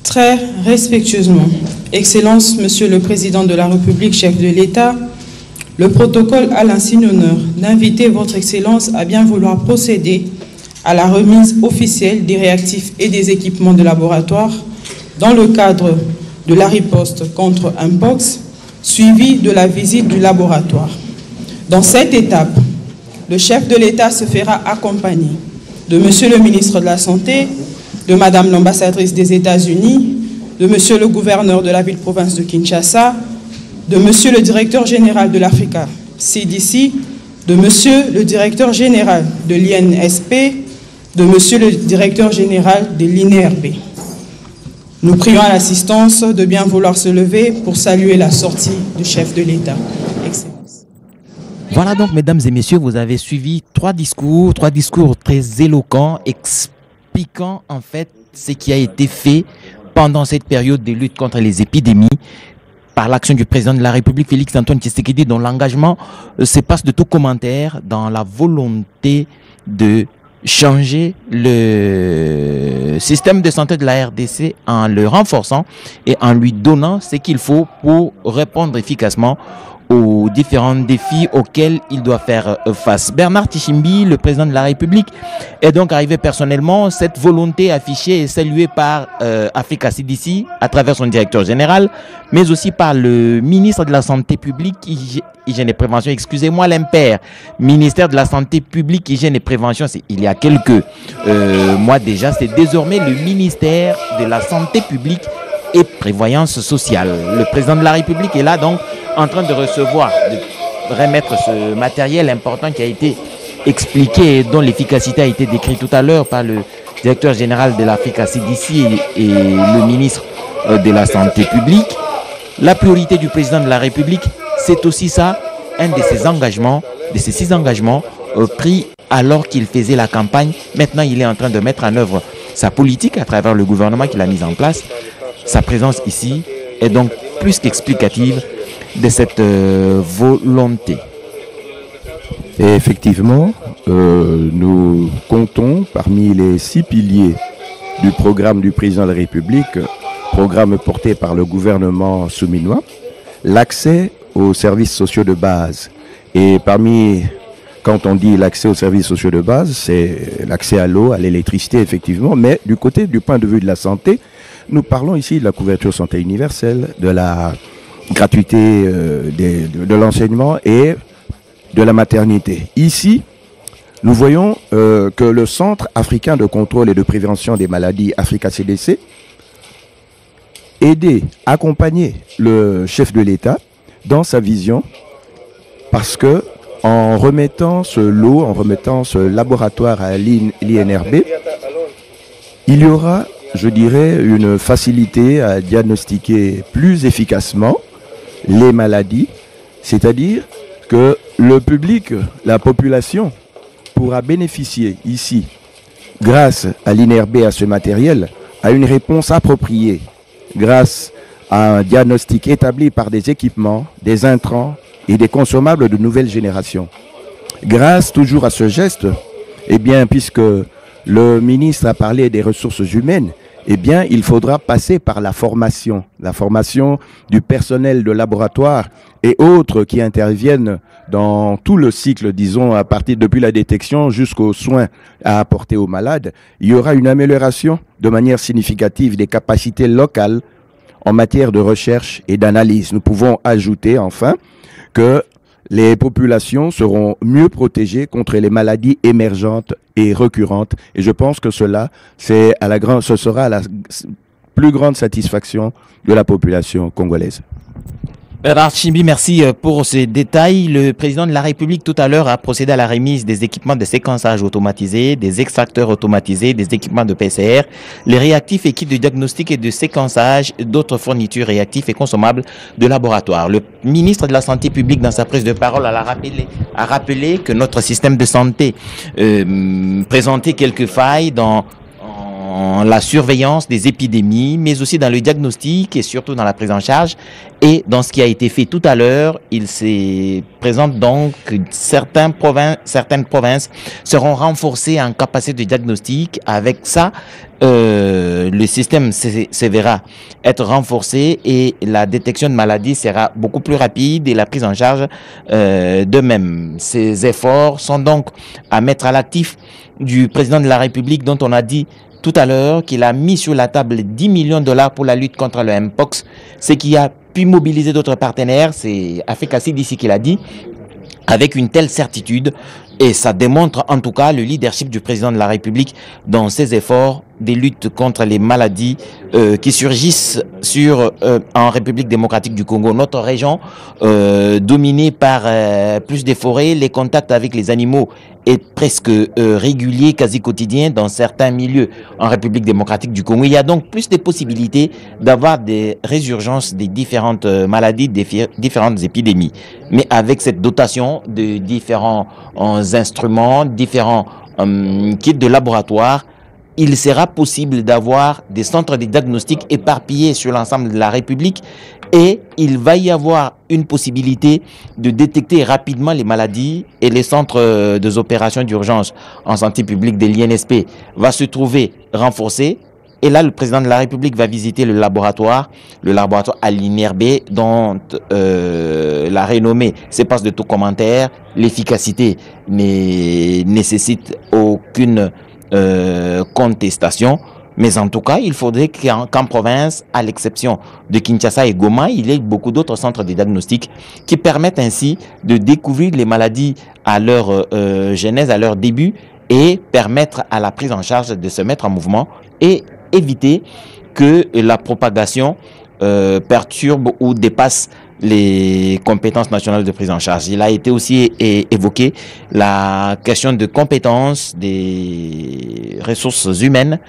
Très respectueusement, Excellence, Monsieur le Président de la République, chef de l'État, le protocole a l'insigne honneur d'inviter Votre Excellence à bien vouloir procéder à la remise officielle des réactifs et des équipements de laboratoire dans le cadre de la riposte contre Mpox, suivi de la visite du laboratoire. Dans cette étape, le chef de l'État se fera accompagner de Monsieur le ministre de la Santé, de Madame l'ambassadrice des États-Unis, de Monsieur le gouverneur de la ville-province de Kinshasa, de Monsieur le directeur général de l'Africa CDC, de Monsieur le directeur général de l'INSP, de Monsieur le directeur général de l'INRB. Nous prions à l'assistance de bien vouloir se lever pour saluer la sortie du chef de l'État. Excellence. Voilà donc, mesdames et messieurs, vous avez suivi trois discours très éloquents, expliquant en fait ce qui a été fait pendant cette période de lutte contre les épidémies par l'action du président de la République, Félix-Antoine Tshisekedi, dont l'engagement se passe de tout commentaire dans la volonté de changer le système de santé de la RDC en le renforçant et en lui donnant ce qu'il faut pour répondre efficacement aux différents défis auxquels il doit faire face. Bernard Tshisekedi, le président de la République, est donc arrivé personnellement. Cette volonté affichée et saluée par Africa CDC à travers son directeur général, mais aussi par le ministre de la Santé publique, Hygiène et Prévention, excusez-moi l'impair, ministère de la Santé publique, Hygiène et Prévention, il y a quelques mois déjà, c'est désormais le ministère de la Santé publique et Prévoyance sociale. Le président de la République est là donc en train de recevoir, de remettre ce matériel important qui a été expliqué et dont l'efficacité a été décrite tout à l'heure par le directeur général de l'Africa CDC et le ministre de la Santé publique. La priorité du président de la République, c'est aussi ça, un de ses engagements, de ces 6 engagements pris alors qu'il faisait la campagne. Maintenant, il est en train de mettre en œuvre sa politique à travers le gouvernement qu'il a mis en place. Sa présence ici est donc plus qu'explicative de cette volonté. Et effectivement, nous comptons parmi les 6 piliers du programme du président de la République, programme porté par le gouvernement souminois, l'accès aux services sociaux de base. Et parmi, quand on dit l'accès aux services sociaux de base, c'est l'accès à l'eau, à l'électricité, effectivement, mais du point de vue de la santé, nous parlons ici de la couverture santé universelle, de la gratuité de l'enseignement et de la maternité. Ici, nous voyons que le Centre africain de contrôle et de prévention des maladies, Africa CDC, aider, accompagner le chef de l'État dans sa vision, parce que en remettant ce lot, en remettant ce laboratoire à l'INRB, il y aura, je dirais, une facilité à diagnostiquer plus efficacement les maladies, c'est-à-dire que le public, la population, pourra bénéficier ici, grâce à l'INRB, à ce matériel, à une réponse appropriée, grâce à un diagnostic établi par des équipements, des intrants et des consommables de nouvelle génération. Grâce toujours à ce geste, eh bien, puisque le ministre a parlé des ressources humaines, eh bien, il faudra passer par la formation du personnel de laboratoire et autres qui interviennent dans tout le cycle, disons, à partir depuis la détection jusqu'aux soins à apporter aux malades. Il y aura une amélioration de manière significative des capacités locales en matière de recherche et d'analyse. Nous pouvons ajouter enfin que les populations seront mieux protégées contre les maladies émergentes et récurrentes. Et je pense que cela, ce sera à la plus grande satisfaction de la population congolaise. Bernard Chimbi, merci pour ces détails. Le président de la République tout à l'heure a procédé à la remise des équipements de séquençage automatisés, des extracteurs automatisés, des équipements de PCR, les réactifs équipes de diagnostic et de séquençage, d'autres fournitures réactifs et consommables de laboratoire. Le ministre de la Santé publique, dans sa prise de parole, a rappelé que notre système de santé présentait quelques failles dans la surveillance des épidémies, mais aussi dans le diagnostic et surtout dans la prise en charge. Et dans ce qui a été fait tout à l'heure, il se présente donc que certaines provinces seront renforcées en capacité de diagnostic. Avec ça, le système se verra être renforcé et la détection de maladies sera beaucoup plus rapide et la prise en charge de même. Ces efforts sont donc à mettre à l'actif du président de la République, dont on a dit tout à l'heure qu'il a mis sur la table 10 millions de dollars pour la lutte contre le Mpox, ce qui a pu mobiliser d'autres partenaires. C'est Africa CDC qui l'a dit, avec une telle certitude, et ça démontre en tout cas le leadership du président de la République dans ses efforts de lutte contre les maladies qui surgissent en République démocratique du Congo. Notre région, dominée par plus de forêts, les contacts avec les animaux est presque régulier, quasi quotidien dans certains milieux en République démocratique du Congo. Il y a donc plus de possibilités d'avoir des résurgences des différentes maladies, des différentes épidémies. Mais avec cette dotation de différents instruments, différents kits de laboratoire, il sera possible d'avoir des centres de diagnostic éparpillés sur l'ensemble de la République et il va y avoir une possibilité de détecter rapidement les maladies et les centres des opérations d'urgence en santé publique de l'INSP va se trouver renforcé. Et là, le président de la République va visiter le laboratoire à l'INRB, dont la renommée s'épasse de tout commentaire. L'efficacité ne nécessite aucune contestation. Mais en tout cas, il faudrait qu'en province, à l'exception de Kinshasa et Goma, il y ait beaucoup d'autres centres de diagnostic qui permettent ainsi de découvrir les maladies à leur genèse, à leur début, et permettre à la prise en charge de se mettre en mouvement et éviter que la propagation perturbe ou dépasse les compétences nationales de prise en charge. Il a été aussi évoqué la question de compétences des ressources humaines,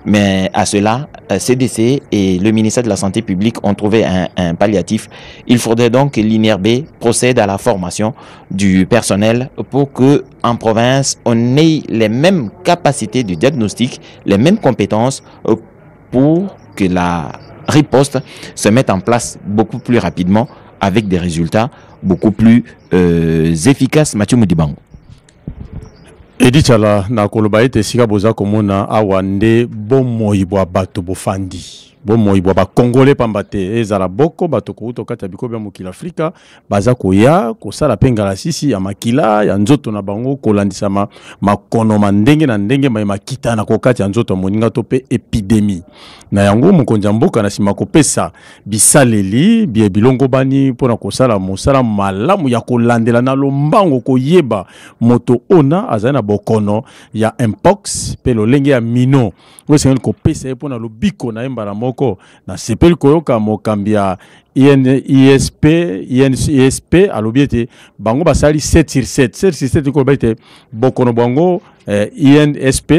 mais à cela, CDC et le ministère de la Santé publique ont trouvé un palliatif. Il faudrait donc que l'INRB procède à la formation du personnel pour que, en province, on ait les mêmes capacités de diagnostic, les mêmes compétences pour que la riposte se mette en place beaucoup plus rapidement avec des résultats beaucoup plus efficaces. Mathieu Moudibango. Edi chala na koloba ete sika boza komona awa nde bomoi bwa bato bofandi bomoi bwa bakongole pambate ezala boko bato kouto kati ya bikobe ya mokili Afrika baza koya kosala penga la sisi ya makila ya nzoto na bango kolandisa makono mandenge na ndenge makita na kokati ya nzoto moninga to pe epidemie na yango mokonzi ya mboka na sima kopesa bisaleli bilongo bani mpona kosala mosala malamu ya kolandela na lombango koyeba moto ona azali na bokono ya Mpox pe lolenge ya mino wesengeli kopesa mpona lobiko na embala moko na sepeli koyoka mokambi ya INSP alobi ete bango basali 7/7 ko bete bokono bango INSP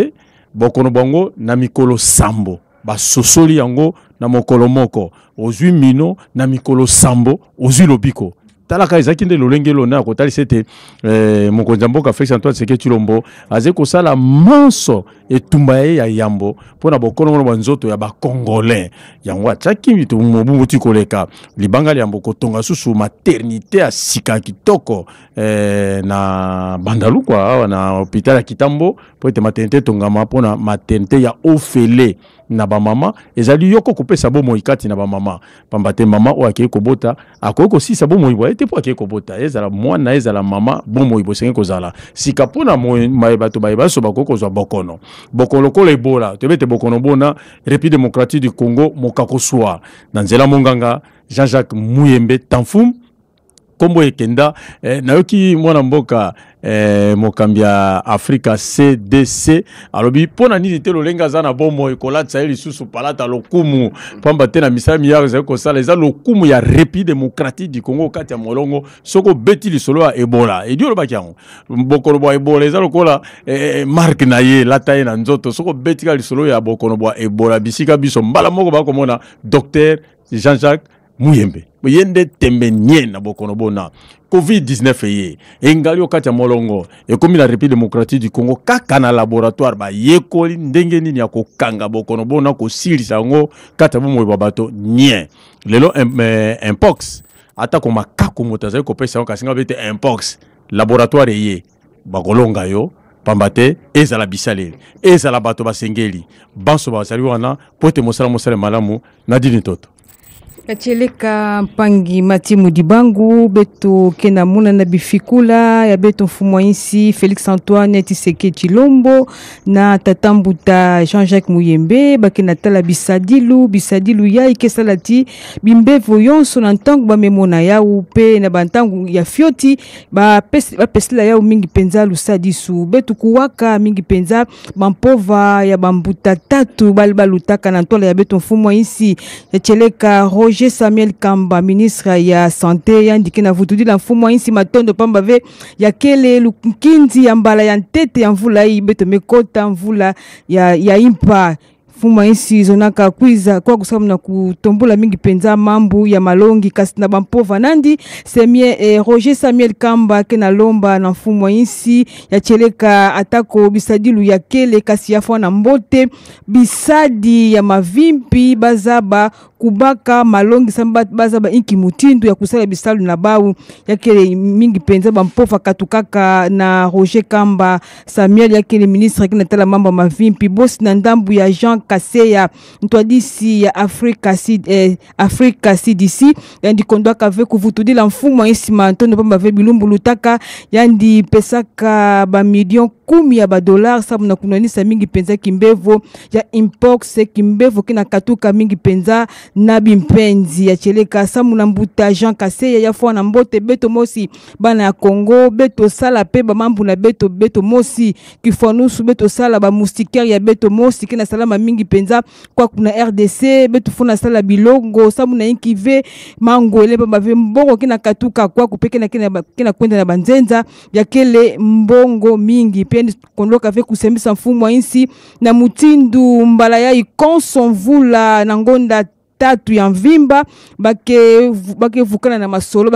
bokono bango na mikolo sambo basosoli yango na mokolo moko ozwi mino na mikolo sambo ozwi lobiko talaka ezaki nde lolenge lona ko tali c'était mokonzi mboka Félix Antoine Tshisekedi Tshilombo azeko sala manso etumba ya yambo pona bokono banzoto ya ba congolais yango ataki mitu mobumu tikoleka libanga yambo kotonga susu maternité ya sika kitoko na bandalu kwa na hôpital ya Kitambo po ete maternité tongama pona maternité ya ofele na ba mama ezali yoko kopesa bomo ikati na ba mama pambate mama o akeye kobota akoko sisa bomo ibo ete po akeye kobota ezala mwana ezala mama bomo ibo senge kozala sika pona bato bayebaso bakoko zwa bokono bokono ko Ebola tebete bokono bona République démocratique du Congo mokakoswa na nzela monganga Jean-Jacques Muyembe Tanfum kombo ekenda nayoki mwana mboka mokambia Afrika CDC alobi pona nini te lolenga za na bomo ekolatsa lisusu palata lokumu pamba te na misami ya za ko sala eza lokumu ya République démocratique du Congo kati ya molongo soko beti lisolo ya Ebola edio lo bakiango bokolo bo Ebola eza lokola marque na ye lata ye na nzoto soko beti ka lisolo ya bokolo bo Ebola bisika biso mbala moko ba komona docteur Jean-Jacques Muyembe yende tembe nye na bokono bona COVID-19 ye engali okati ya molongo ekomi na République démocratique du Congo kaka na laboratoire ba yekoli ndenge nini ya kokanga bokono bona ko silisa ngo kata bomo babato nye lelo mpox ata ko makako motaza ko pesa ko singa bete mpox laboratoire ye bakolonga yo pambate ezala bisaleli ezala bato basengeli banso basali wana pote mosala malamu na dini toto Kacheleka Mpangi Matimu Dibangu beto kena muna na bifikula ya beto mfumo insi Félix Antoine Tshisekedi Tshilombo na tatambuta Jean-Jacques Muyembe bakena tala bisadilu ya ikesalati bimbevo yonso na ntango ba memona ya upe na bantangu ya fioti ba pesila ya mingi penza lusadisu beto kuwaka mingi penza bampova ya bambuta tatu balbalutaka na ntola ya beto mfumo insi ya Cheleka Roger Samuel Kamba, ministre ya santé yandiki na vutudi la mfumo insi matondo pamba ve ya kele lukinzi ya mbala ya ntete ya mvula ibeto mekota mvula ya impa fuma insi zonaka kwiza kwa kusamu na kutombola mingi penza mambu ya malongi kasi na bampova nandi Roger Samuel Kamba kena lomba na mfumo insi ya Cheleka atako bisadilu ya kele kasi ya fwana mbote bisadi ya mavimpi bazaba kubaka malongi samba bazaba inki mutindu ya kusala bisalu na bau yakele mingi penza bampova katukaka na Roger Kamba Samuel yakele ministre kina tala mamba mavimpi bosi na ndambu ya Jean Kaseya ntwadisi ya Africa CDC yandi kondwaka ve kuvutudi la mfumo isima ntondo pamba ve bilumbu lutaka yandi pesaka ba million 10 ya ba dollars sabu na kunanisa mingi penza kimbevo ya impox kimbevo kina katuka mingi penza na bimpenzi ya Cheleka samu na mbuta Jean Kaseya ya fwa na mbote beto mosi bana ya Congo beto sala pe ba mambu na beto mosi kifonusu beto sala ba moustiquaire ya beto mosi kina salama mingi penza kwa kuna RDC beto funa sala bilongo samu na inkive mango ele pamba ve mbongo kina katuka kwa kupeke na kina kwenda na banzenza ya kele mbongo mingi pendi kondoka ve kusembisa mfumo insi na mutindu mbala ya ikonso mvula na ngonda tatu ya mvimba bake vukana na masolo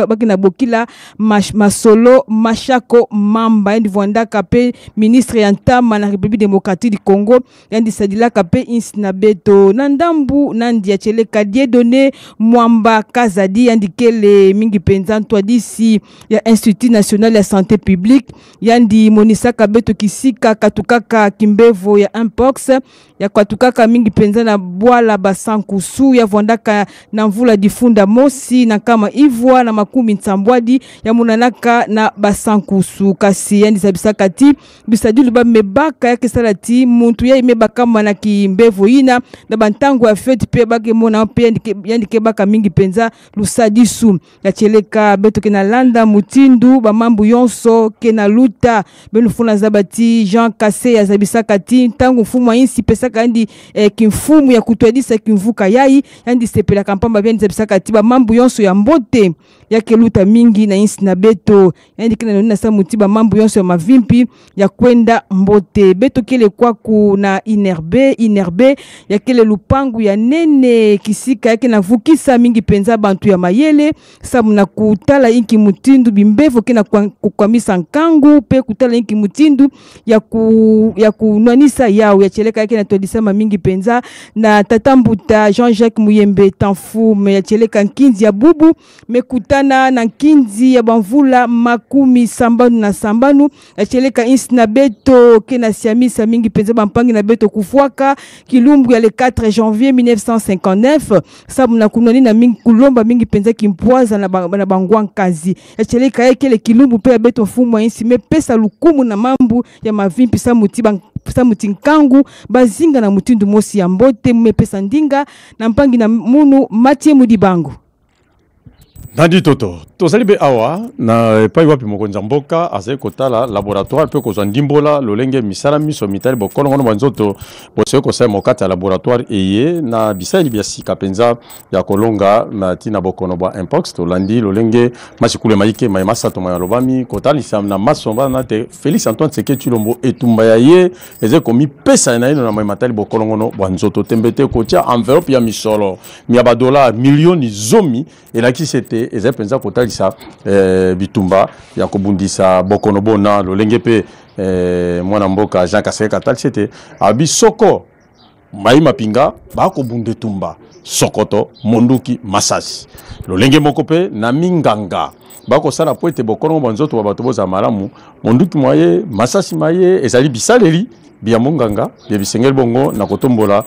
bake na bokila masolo mashako mamba yandi vwandaka pe ministre ya ntama na République démocratique du Congo yandi sadilaka pe insi na beto na ndambu nandi ya Cheleka Dieudonné Mwamba Kazadi yandi kele mingi penza ntwadisi ya Institut National ya Santé Publique yandi monisaka beto kisika katukaka kimbevo ya Mpox ya katukaka mingi penza na bwala basankusu ya vondaka na mvula difunda mosi na kama ivwa na makumi nsambwadi ya munanaka na basankusu kasi yandi sabisaka ti bisadilu ba mebaka ya kesalati muntu ya imebaka mana kimbevo ina na bantango ya fete pe bake mona pe yandi kebaka mingi penza lusadisu ya Cheleka beto kena landa mutindu ba mambu yonso kena luta benufuna zabati Jean Kaseya zabisaka ti tangu mfumu insi pesa kandi kimfumu ya kutwadisa kimvuka yai yandi sepela kampamba bya nzabisaka tiba mambu yonso ya mbote yake luta mingi na insi na beto yandikina nonina sa mutiba mambo yonso ya mavimpi ya kwenda mbote beto kele kwaku na inerbe yakele lupangu ya nene kisika yake na vukisa mingi penza bantu ya mayele sabu na kutala inki mutindu bimbevo kena kukwamisa nkangu pe kutala inki mutindu ya kunwanisa yao ya cheleka yake na todisama mingi penza na tatambuta Jean-Jacques Muyembe Tanfume ya cheleka nkinzi ya bubu mekutana na nkinzi ya banvula makumi sambanu na sambanu ya cheleka insi na beto kena siamisa mingi penza bampangi na beto kufuaka kilumbu ya le 4 janvier 1959 sabu na kunwani na mingi kulomba mingi penza kimpwaza na bangwan kazi ya cheleka yake le kilumbu pe ya beto fumu insi mepesa lukumu na mambu ya mavimpi samuti nkangu bazinga na mutindu mosi ya mbote mepesa ndinga na mpangi na munu Matie Mudibangu. Nandi toto tozali be awa na epai wapi mokonza mboka azali kotala laboratoire pe kozwa ndimbola lolenge misala miso mitali bokolongono banzoto boseye kosala mokati ya laboratoire eye na bisaeli bya sika penza ya kolonga na tina bokono bwa impox tolandi lolenge masikule maike mai masato mai alobami kotalisa na masomba na te Félix Antoine Tshisekedi Tshilombo etumba ya ye eze komi pesa na ino na mai matali bokolongono bwa nzoto tembete kotia enveloppe ya misolo mi ba dollar milioni zomi elaki sete eza penza kotalisa bitumba ya kobundisa bokono bona lolenge pe mwana mboka Jean Kaseke Katalsete abi soko mai mapinga ba kobunde tumba Sokoto Monduki Masasi lolenge moko pe na minganga bako sala poete bokono banzoto bato boza malamu Monduki moye Masasi maye ezali bisaleri bia monganga bia bisengel bongo na kotombola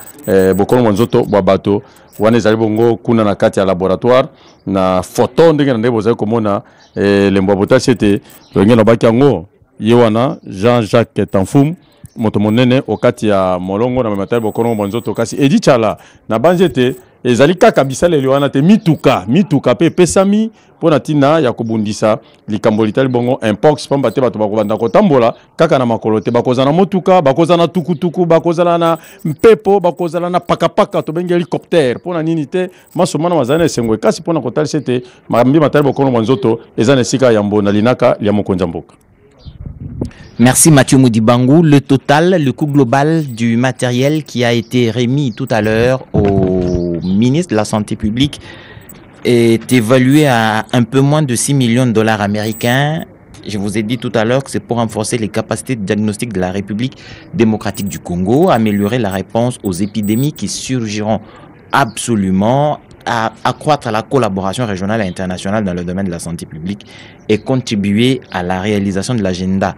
bokono banzoto bwa bato wana ezali bongo kuna na kati ya laboratoire na photo ndenge na ndebo zali komona lembo Botasete lolenge na baki yango ye wana Jean-Jacques Tanfume moto monene okati ya molongo na matali bokono bonzoto kasi edi chala na banzete ezali kaka bisaleli wana te mituka pe pesami pona tina ya kobundisa likambo litali bongo impox pamba te bato bakobanda kotambola kaka na makolo te bakozana motuka bakozana tukutuku bakozala na mpepo bakozala na pakapaka to bengi hélicoptère pona nini te masomana mazana esengwe kasi pona kotalisa te mambi matali bokono bonzoto ezana sika ya mbona linaka ya mokonza mboka. Merci Mathieu Mudibangu. Le total, le coût global du matériel qui a été remis tout à l'heure au ministre de la Santé publique est évalué à un peu moins de 6 millions de dollars américains. Je vous ai dit tout à l'heure que c'est pour renforcer les capacités de diagnostic de la République démocratique du Congo, améliorer la réponse aux épidémies qui surgiront absolument, à accroître la collaboration régionale et internationale dans le domaine de la santé publique et contribuer à la réalisation de l'agenda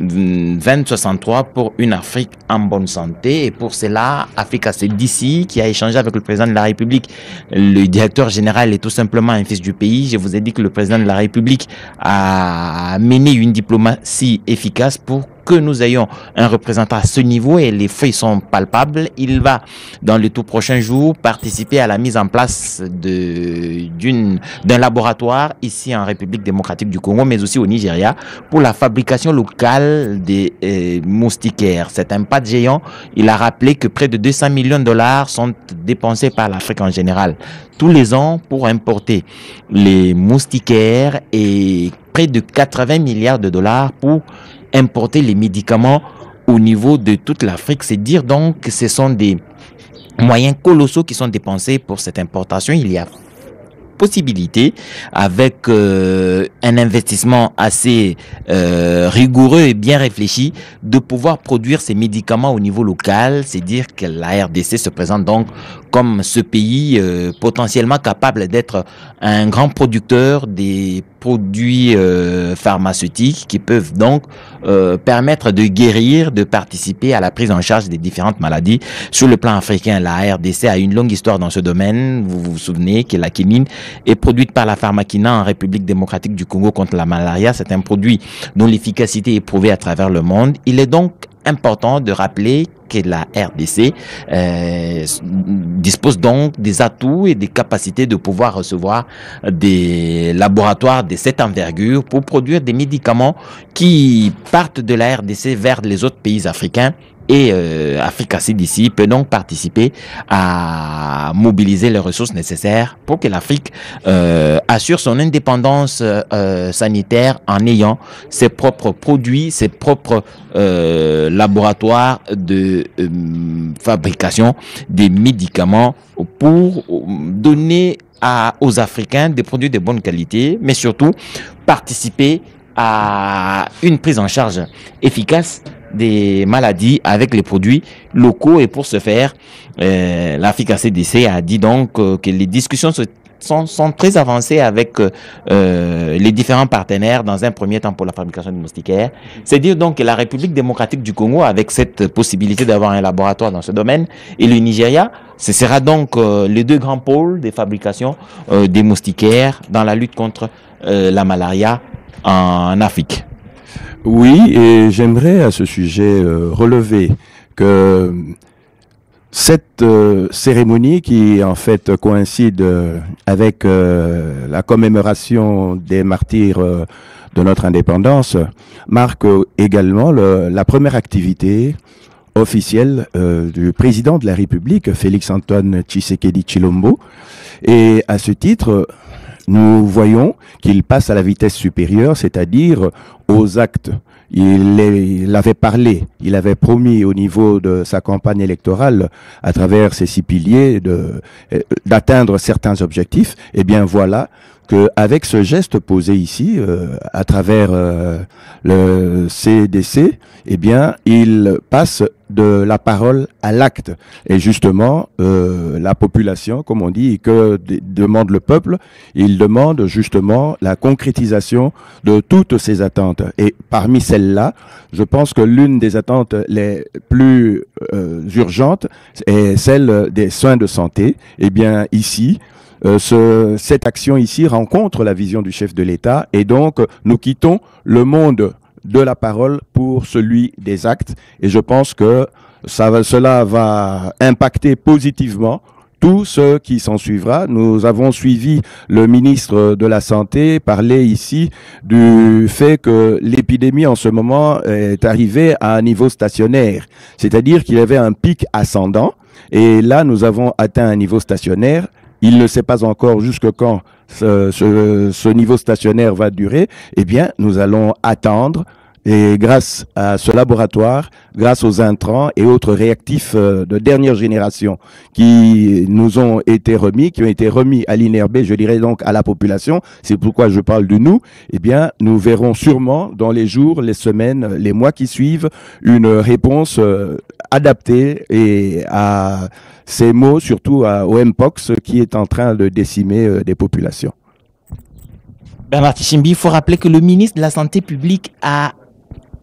2063 pour une Afrique en bonne santé. Et pour cela, Africa CDC, qui a échangé avec le président de la République, le directeur général est tout simplement un fils du pays. Je vous ai dit que le président de la République a mené une diplomatie efficace pour que nous ayons un représentant à ce niveau et les faits sont palpables. Il va, dans les tout prochains jours, participer à la mise en place d'un laboratoire ici en République démocratique du Congo, mais aussi au Nigeria, pour la fabrication locale des moustiquaires. C'est un pas de géant. Il a rappelé que près de 200 millions de dollars sont dépensés par l'Afrique en général tous les ans pour importer les moustiquaires et près de 80 milliards de dollars pour importer les médicaments au niveau de toute l'Afrique. C'est dire donc que ce sont des moyens colossaux qui sont dépensés pour cette importation. Il y a possibilité, avec un investissement assez rigoureux et bien réfléchi, de pouvoir produire ces médicaments au niveau local. C'est dire que la RDC se présente donc comme ce pays potentiellement capable d'être un grand producteur des produits pharmaceutiques qui peuvent donc permettre de guérir, de participer à la prise en charge des différentes maladies. Sur le plan africain, la RDC a une longue histoire dans ce domaine. Vous vous souvenez que la quinine est produite par la Pharmakina en République démocratique du Congo contre la malaria. C'est un produit dont l'efficacité est prouvée à travers le monde. Il est donc important de rappeler que la RDC dispose donc des atouts et des capacités de pouvoir recevoir des laboratoires de cette envergure pour produire des médicaments qui partent de la RDC vers les autres pays africains Et Africa CDC peut donc participer à mobiliser les ressources nécessaires pour que l'Afrique assure son indépendance sanitaire en ayant ses propres produits, ses propres laboratoires de fabrication des médicaments pour donner aux Africains des produits de bonne qualité, mais surtout participer à une prise en charge efficace des maladies avec les produits locaux. Et pour ce faire, l'Africa CDC a dit donc que les discussions sont très avancées avec les différents partenaires dans un premier temps pour la fabrication de moustiquaires. C'est dire donc que la République démocratique du Congo, avec cette possibilité d'avoir un laboratoire dans ce domaine, et le Nigeria, ce sera donc les deux grands pôles de fabrication des moustiquaires dans la lutte contre la malaria en Afrique. Oui, et j'aimerais à ce sujet relever que cette cérémonie qui en fait coïncide avec la commémoration des martyrs de notre indépendance marque également la première activité officielle du président de la République, Félix-Antoine Tshisekedi Tshilombo. Et à ce titre, nous voyons qu'il passe à la vitesse supérieure, c'est-à-dire aux actes. Il avait parlé, il avait promis au niveau de sa campagne électorale, à travers ses 6 piliers, d'atteindre certains objectifs. Et bien voilà qu'avec ce geste posé ici, à travers le CDC, eh bien, il passe de la parole à l'acte. Et justement, la population, comme on dit, que demande le peuple, il demande justement la concrétisation de toutes ces attentes. Et parmi celles-là, je pense que l'une des attentes les plus urgentes est celle des soins de santé. Eh bien, ici, cette action ici rencontre la vision du chef de l'État, et donc nous quittons le monde de la parole pour celui des actes, et je pense que cela va impacter positivement tout ce qui s'en suivra. Nous avons suivi le ministre de la Santé parler ici du fait que l'épidémie en ce moment est arrivée à un niveau stationnaire, c'est-à-dire qu'il y avait un pic ascendant, et là nous avons atteint un niveau stationnaire. Il ne sait pas encore jusque quand ce niveau stationnaire va durer. Eh bien, nous allons attendre, et grâce à ce laboratoire, grâce aux intrants et autres réactifs de dernière génération qui nous ont été remis, qui ont été remis à l'INRB, je dirais donc à la population, c'est pourquoi je parle de nous, eh bien, nous verrons sûrement dans les jours, les semaines, les mois qui suivent, une réponse adaptée et à ces mots, surtout au Mpox qui est en train de décimer des populations. Bernard Tshisekedi, il faut rappeler que le ministre de la Santé publique a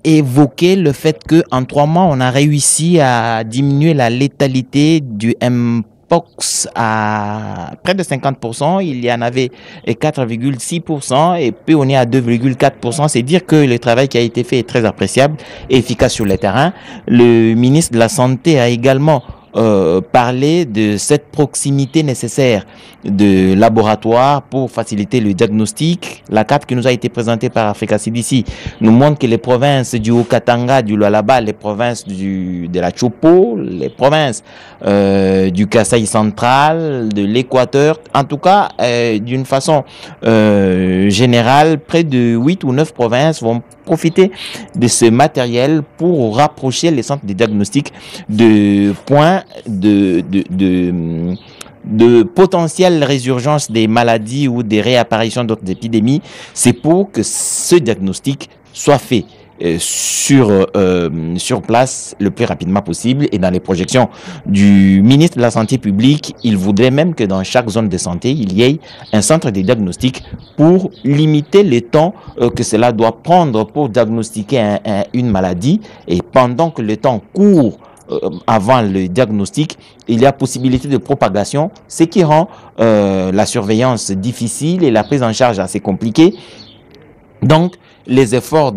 évoqué le fait qu'en 3 mois, on a réussi à diminuer la létalité du Mpox à près de 50%. Il y en avait 4,6% et puis on est à 2,4%. C'est dire que le travail qui a été fait est très appréciable et efficace sur le terrain. Le ministre de la Santé a également parler de cette proximité nécessaire de laboratoire pour faciliter le diagnostic. La carte qui nous a été présentée par Africa CDC nous montre que les provinces du Haut-Katanga, du Lualaba, les provinces de la Chopo, les provinces du Kasaï central, de l'Équateur, en tout cas d'une façon générale, près de 8 ou 9 provinces vont profiter de ce matériel pour rapprocher les centres de diagnostic de points de potentielle résurgence des maladies ou des réapparitions d'autres épidémies. C'est pour que ce diagnostic soit fait sur place le plus rapidement possible. Et dans les projections du ministre de la Santé publique, il voudrait même que dans chaque zone de santé, il y ait un centre de diagnostic pour limiter le temps que cela doit prendre pour diagnostiquer une maladie. Et pendant que le temps court avant le diagnostic, il y a possibilité de propagation, ce qui rend la surveillance difficile et la prise en charge assez compliquée. Donc, les efforts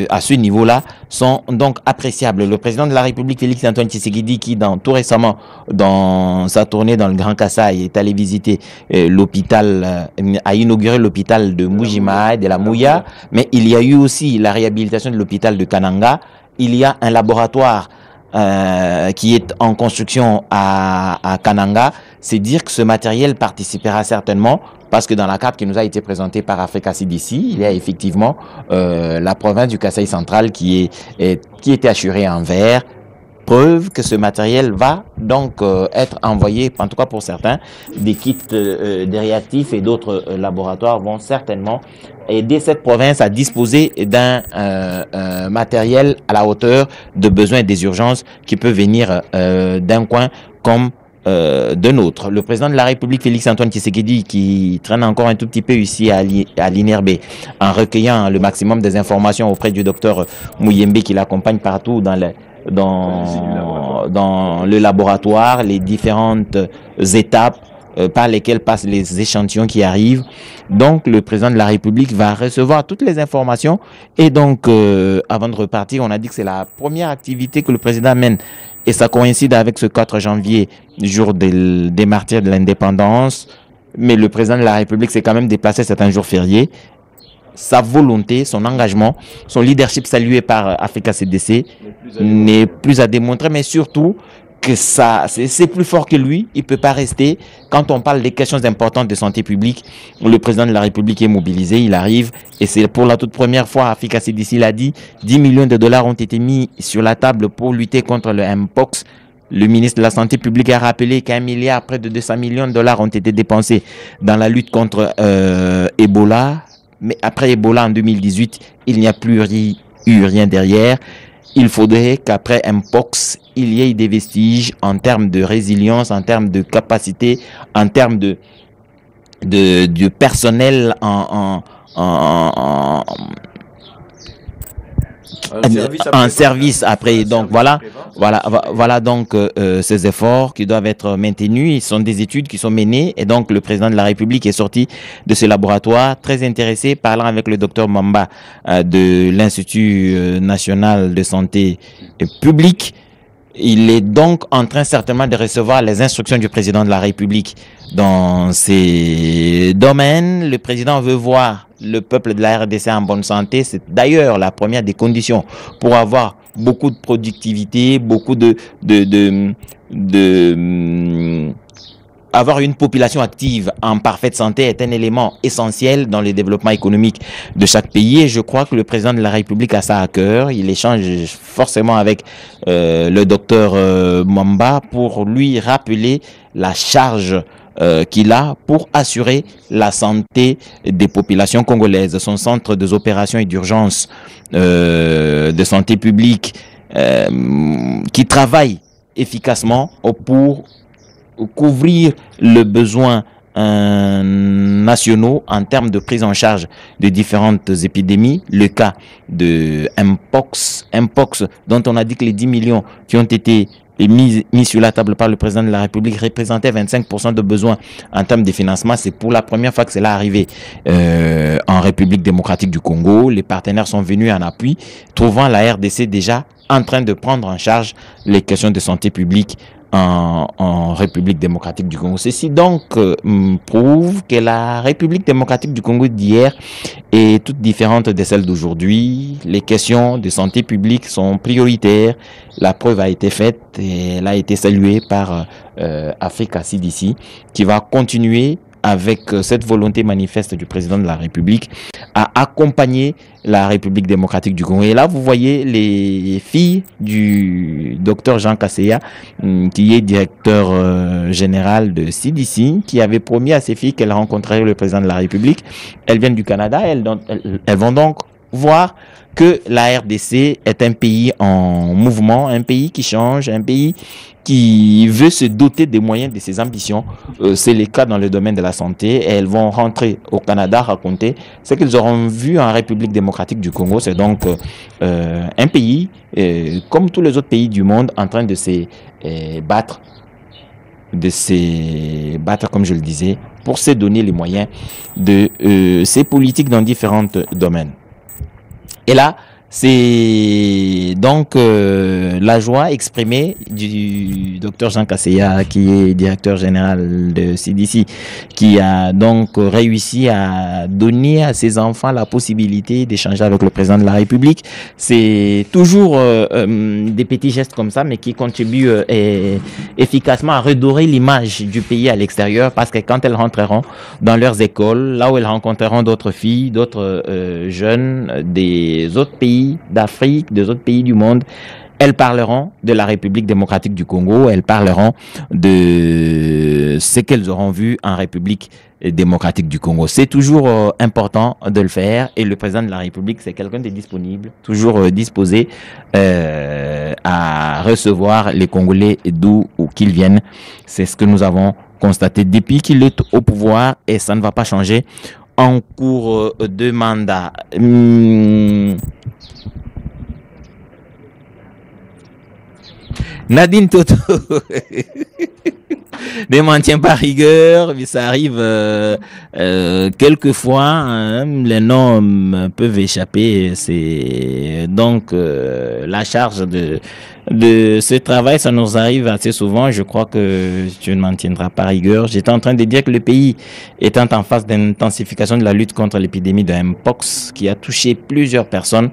à ce niveau-là sont donc appréciables. Le président de la République, Félix-Antoine Tshisekedi, qui tout récemment, dans sa tournée dans le Grand Kasaï, est allé visiter l'hôpital, a inauguré l'hôpital de Mujima et de la Mouya, mais il y a eu aussi la réhabilitation de l'hôpital de Kananga. Il y a un laboratoire qui est en construction à Kananga, c'est dire que ce matériel participera certainement, parce que dans la carte qui nous a été présentée par Africa CDC, il y a effectivement la province du Kasaï central qui était assurée en verre, preuve que ce matériel va donc être envoyé, en tout cas pour certains, des kits des réactifs et d'autres laboratoires vont certainement aider cette province à disposer d'un matériel à la hauteur de besoins et des urgences qui peut venir d'un coin comme d'un autre. Le président de la République, Félix-Antoine Tshisekedi, qui traîne encore un tout petit peu ici à l'INRB, en recueillant le maximum des informations auprès du docteur Mouyembe qui l'accompagne partout dans le laboratoire, les différentes étapes par lesquelles passent les échantillons qui arrivent. Donc, le président de la République va recevoir toutes les informations. Et donc, avant de repartir, on a dit que c'est la première activité que le président mène. Et ça coïncide avec ce 4 janvier, jour des martyrs de l'indépendance. Mais le président de la République s'est quand même déplacé, c'est un jour férié. Sa volonté, son engagement, son leadership salué par Africa CDC n'est plus à démontrer, mais surtout que ça, c'est plus fort que lui. Il ne peut pas rester. Quand on parle des questions importantes de santé publique, le président de la République est mobilisé, il arrive, et c'est pour la toute première fois, Africa CDC l'a dit, 10 millions de dollars ont été mis sur la table pour lutter contre le Mpox. Le ministre de la Santé publique a rappelé qu'un milliard, près de 200 millions de dollars ont été dépensés dans la lutte contre Ebola. Mais après Ebola en 2018, il n'y a plus eu rien derrière. Il faudrait qu'après Mpox, il y ait des vestiges en termes de résilience, en termes de capacité, en termes de personnel en service après. Donc voilà donc ces efforts qui doivent être maintenus. Ils sont des études qui sont menées, et donc le président de la République est sorti de ce laboratoire très intéressé, parlant avec le docteur Mamba de l'Institut national de santé publique. Il est donc en train certainement de recevoir les instructions du président de la République dans ces domaines. Le président veut voir le peuple de la RDC en bonne santé. C'est d'ailleurs la première des conditions pour avoir beaucoup de productivité, beaucoup avoir une population active en parfaite santé est un élément essentiel dans le développement économique de chaque pays. Et je crois que le président de la République a ça à cœur. Il échange forcément avec le docteur Mamba pour lui rappeler la charge qu'il a pour assurer la santé des populations congolaises. Son centre des opérations et d'urgence de santé publique qui travaille efficacement pour couvrir le besoin nationaux en termes de prise en charge de différentes épidémies. Le cas de Mpox dont on a dit que les 10 millions qui ont été mis sur la table par le président de la République représentaient 25% de besoins en termes de financement. C'est pour la première fois que c'est là arrivé en République démocratique du Congo. Les partenaires sont venus en appui, trouvant la RDC déjà en train de prendre en charge les questions de santé publique en République démocratique du Congo. Ceci donc prouve que la République démocratique du Congo d'hier est toute différente de celle d'aujourd'hui. Les questions de santé publique sont prioritaires. La preuve a été faite et elle a été saluée par Africa CDC, qui va continuer avec cette volonté manifeste du président de la République à accompagner la République démocratique du Congo. Et là, vous voyez les filles du docteur Jean Kaseya, qui est directeur général de CDC, qui avait promis à ses filles qu'elle rencontrerait le président de la République. Elles viennent du Canada, elles vont donc voir que la RDC est un pays en mouvement, un pays qui change, un pays qui veut se doter des moyens de ses ambitions. C'est le cas dans le domaine de la santé. Et elles vont rentrer au Canada raconter ce qu'ils auront vu en République démocratique du Congo. C'est donc un pays, comme tous les autres pays du monde, en train de se battre, comme je le disais, pour se donner les moyens de ses politiques dans différents domaines. Et là, C'est donc la joie exprimée du docteur Jean Kasseya, qui est directeur général de CDC, qui a donc réussi à donner à ses enfants la possibilité d'échanger avec le président de la République. C'est toujours des petits gestes comme ça, mais qui contribuent efficacement à redorer l'image du pays à l'extérieur, parce que quand elles rentreront dans leurs écoles, là où elles rencontreront d'autres filles, d'autres jeunes des autres pays d'Afrique, des autres pays du monde, elles parleront de la République démocratique du Congo, elles parleront de ce qu'elles auront vu en République démocratique du Congo. C'est toujours important de le faire, et le président de la République, c'est quelqu'un de disponible, toujours disposé à recevoir les Congolais d'où qu'ils viennent. C'est ce que nous avons constaté depuis qu'il est au pouvoir, et ça ne va pas changer en cours de mandat. Nadine Toto ne maintient pas rigueur, mais ça arrive quelquefois, hein, les noms peuvent échapper. C'est donc la charge de ce travail, ça nous arrive assez souvent. Je crois que tu ne maintiendras pas rigueur. J'étais en train de dire que le pays étant en phase d'intensification de la lutte contre l'épidémie de Mpox qui a touché plusieurs personnes,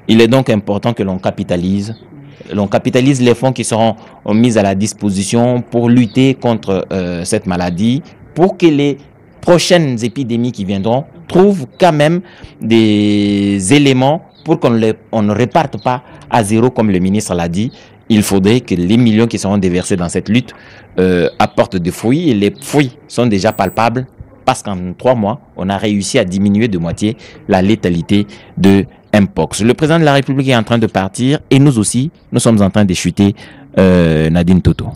il est donc important que l'on capitalise les fonds qui seront mis à la disposition pour lutter contre cette maladie, pour que les prochaines épidémies qui viendront trouvent quand même des éléments pour qu'on ne reparte pas à zéro, comme le ministre l'a dit. Il faudrait que les millions qui seront déversés dans cette lutte apportent des fruits, et les fruits sont déjà palpables, parce qu'en 3 mois, on a réussi à diminuer de moitié la létalité de Mpox. Le président de la République est en train de partir, et nous aussi, nous sommes en train de chuter. Nadine Toto.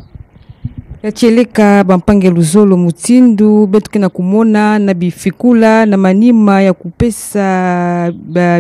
Yacheleka bampange luzolo mutindu betu kena kumona na bifikula na manima ya kupesa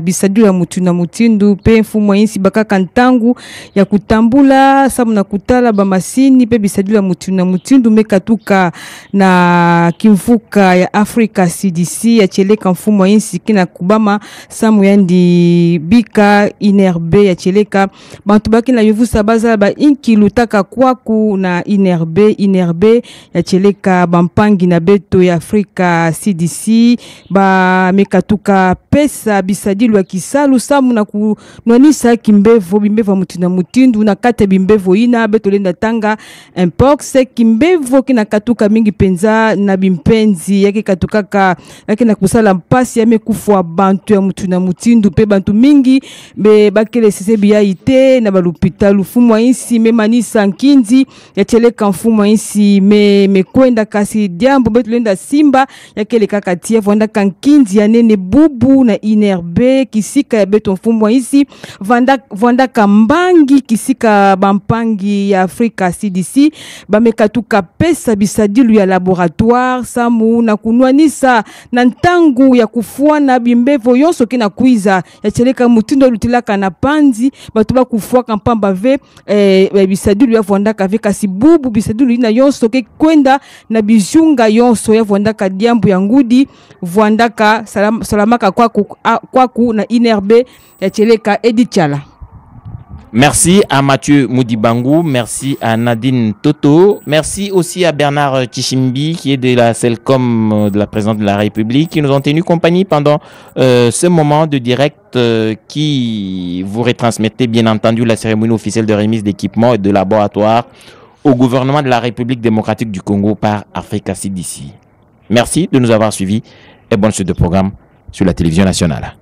bisadula mutu na mutindu pe mfumo insi bakaka ntangu ya kutambula samu na kutala bamasini pe bisadula mutu na mutindu mekatuka na kimfuka ya Africa CDC. Yacheleka mfumo insi kina kubama samu yandi bika inerbe. Yacheleka bantu bakina yuvusa baza ba inki lutaka kwaku na inerbe yacheleka bampangi na beto ya Africa CDC ba mekatuka pesa bisadilu ya kisalu samu na kunwanisa kimbevo bimbevo mutu na mutindu na kate bimbevo ina beto lenda tanga Mpox kimbevo kina katuka mingi penza na bimpenzi yake katukaka yake na kusala mpasi ya mekufwa bantu ya mutu na mutindu pe bantu mingi be bakele sesebi ya ite na balupitalu fumwa insi memanisa nkinzi yacheleka mfumo insi mekwenda kasi diambo betu lenda simba yakele kakatia vanda kankinzi ya nene bubu na inerbe kisika ya betu mfumo insi vanda kambangi kisika bampangi ya Africa CDC bamekatuka pesa bisadilu ya laboratoire samu na kunwanisa na ntangu ya kufuana bimbevo yonso kina kuiza yacheleka mutindo lutilaka na panzi batuba kufuaka mpamba ve bisadilu ya vanda kave kasi bubu bisadilu ina yonso ke kwenda na bijunga yonso ya vondaka diambu ya ngudi vondaka salamaka kwaku na inerbe ya cheleka Edichala. Merci à Mathieu Moudibangou, merci à Nadine Toto, merci aussi à Bernard Chichimbi qui est de la CELCOM de la présidente de la République, qui nous ont tenu compagnie pendant ce moment de direct qui vous retransmettait bien entendu la cérémonie officielle de remise d'équipements et de laboratoires au gouvernement de la République démocratique du Congo par Africa CDC. Merci de nous avoir suivis et bonne suite de programme sur la télévision nationale.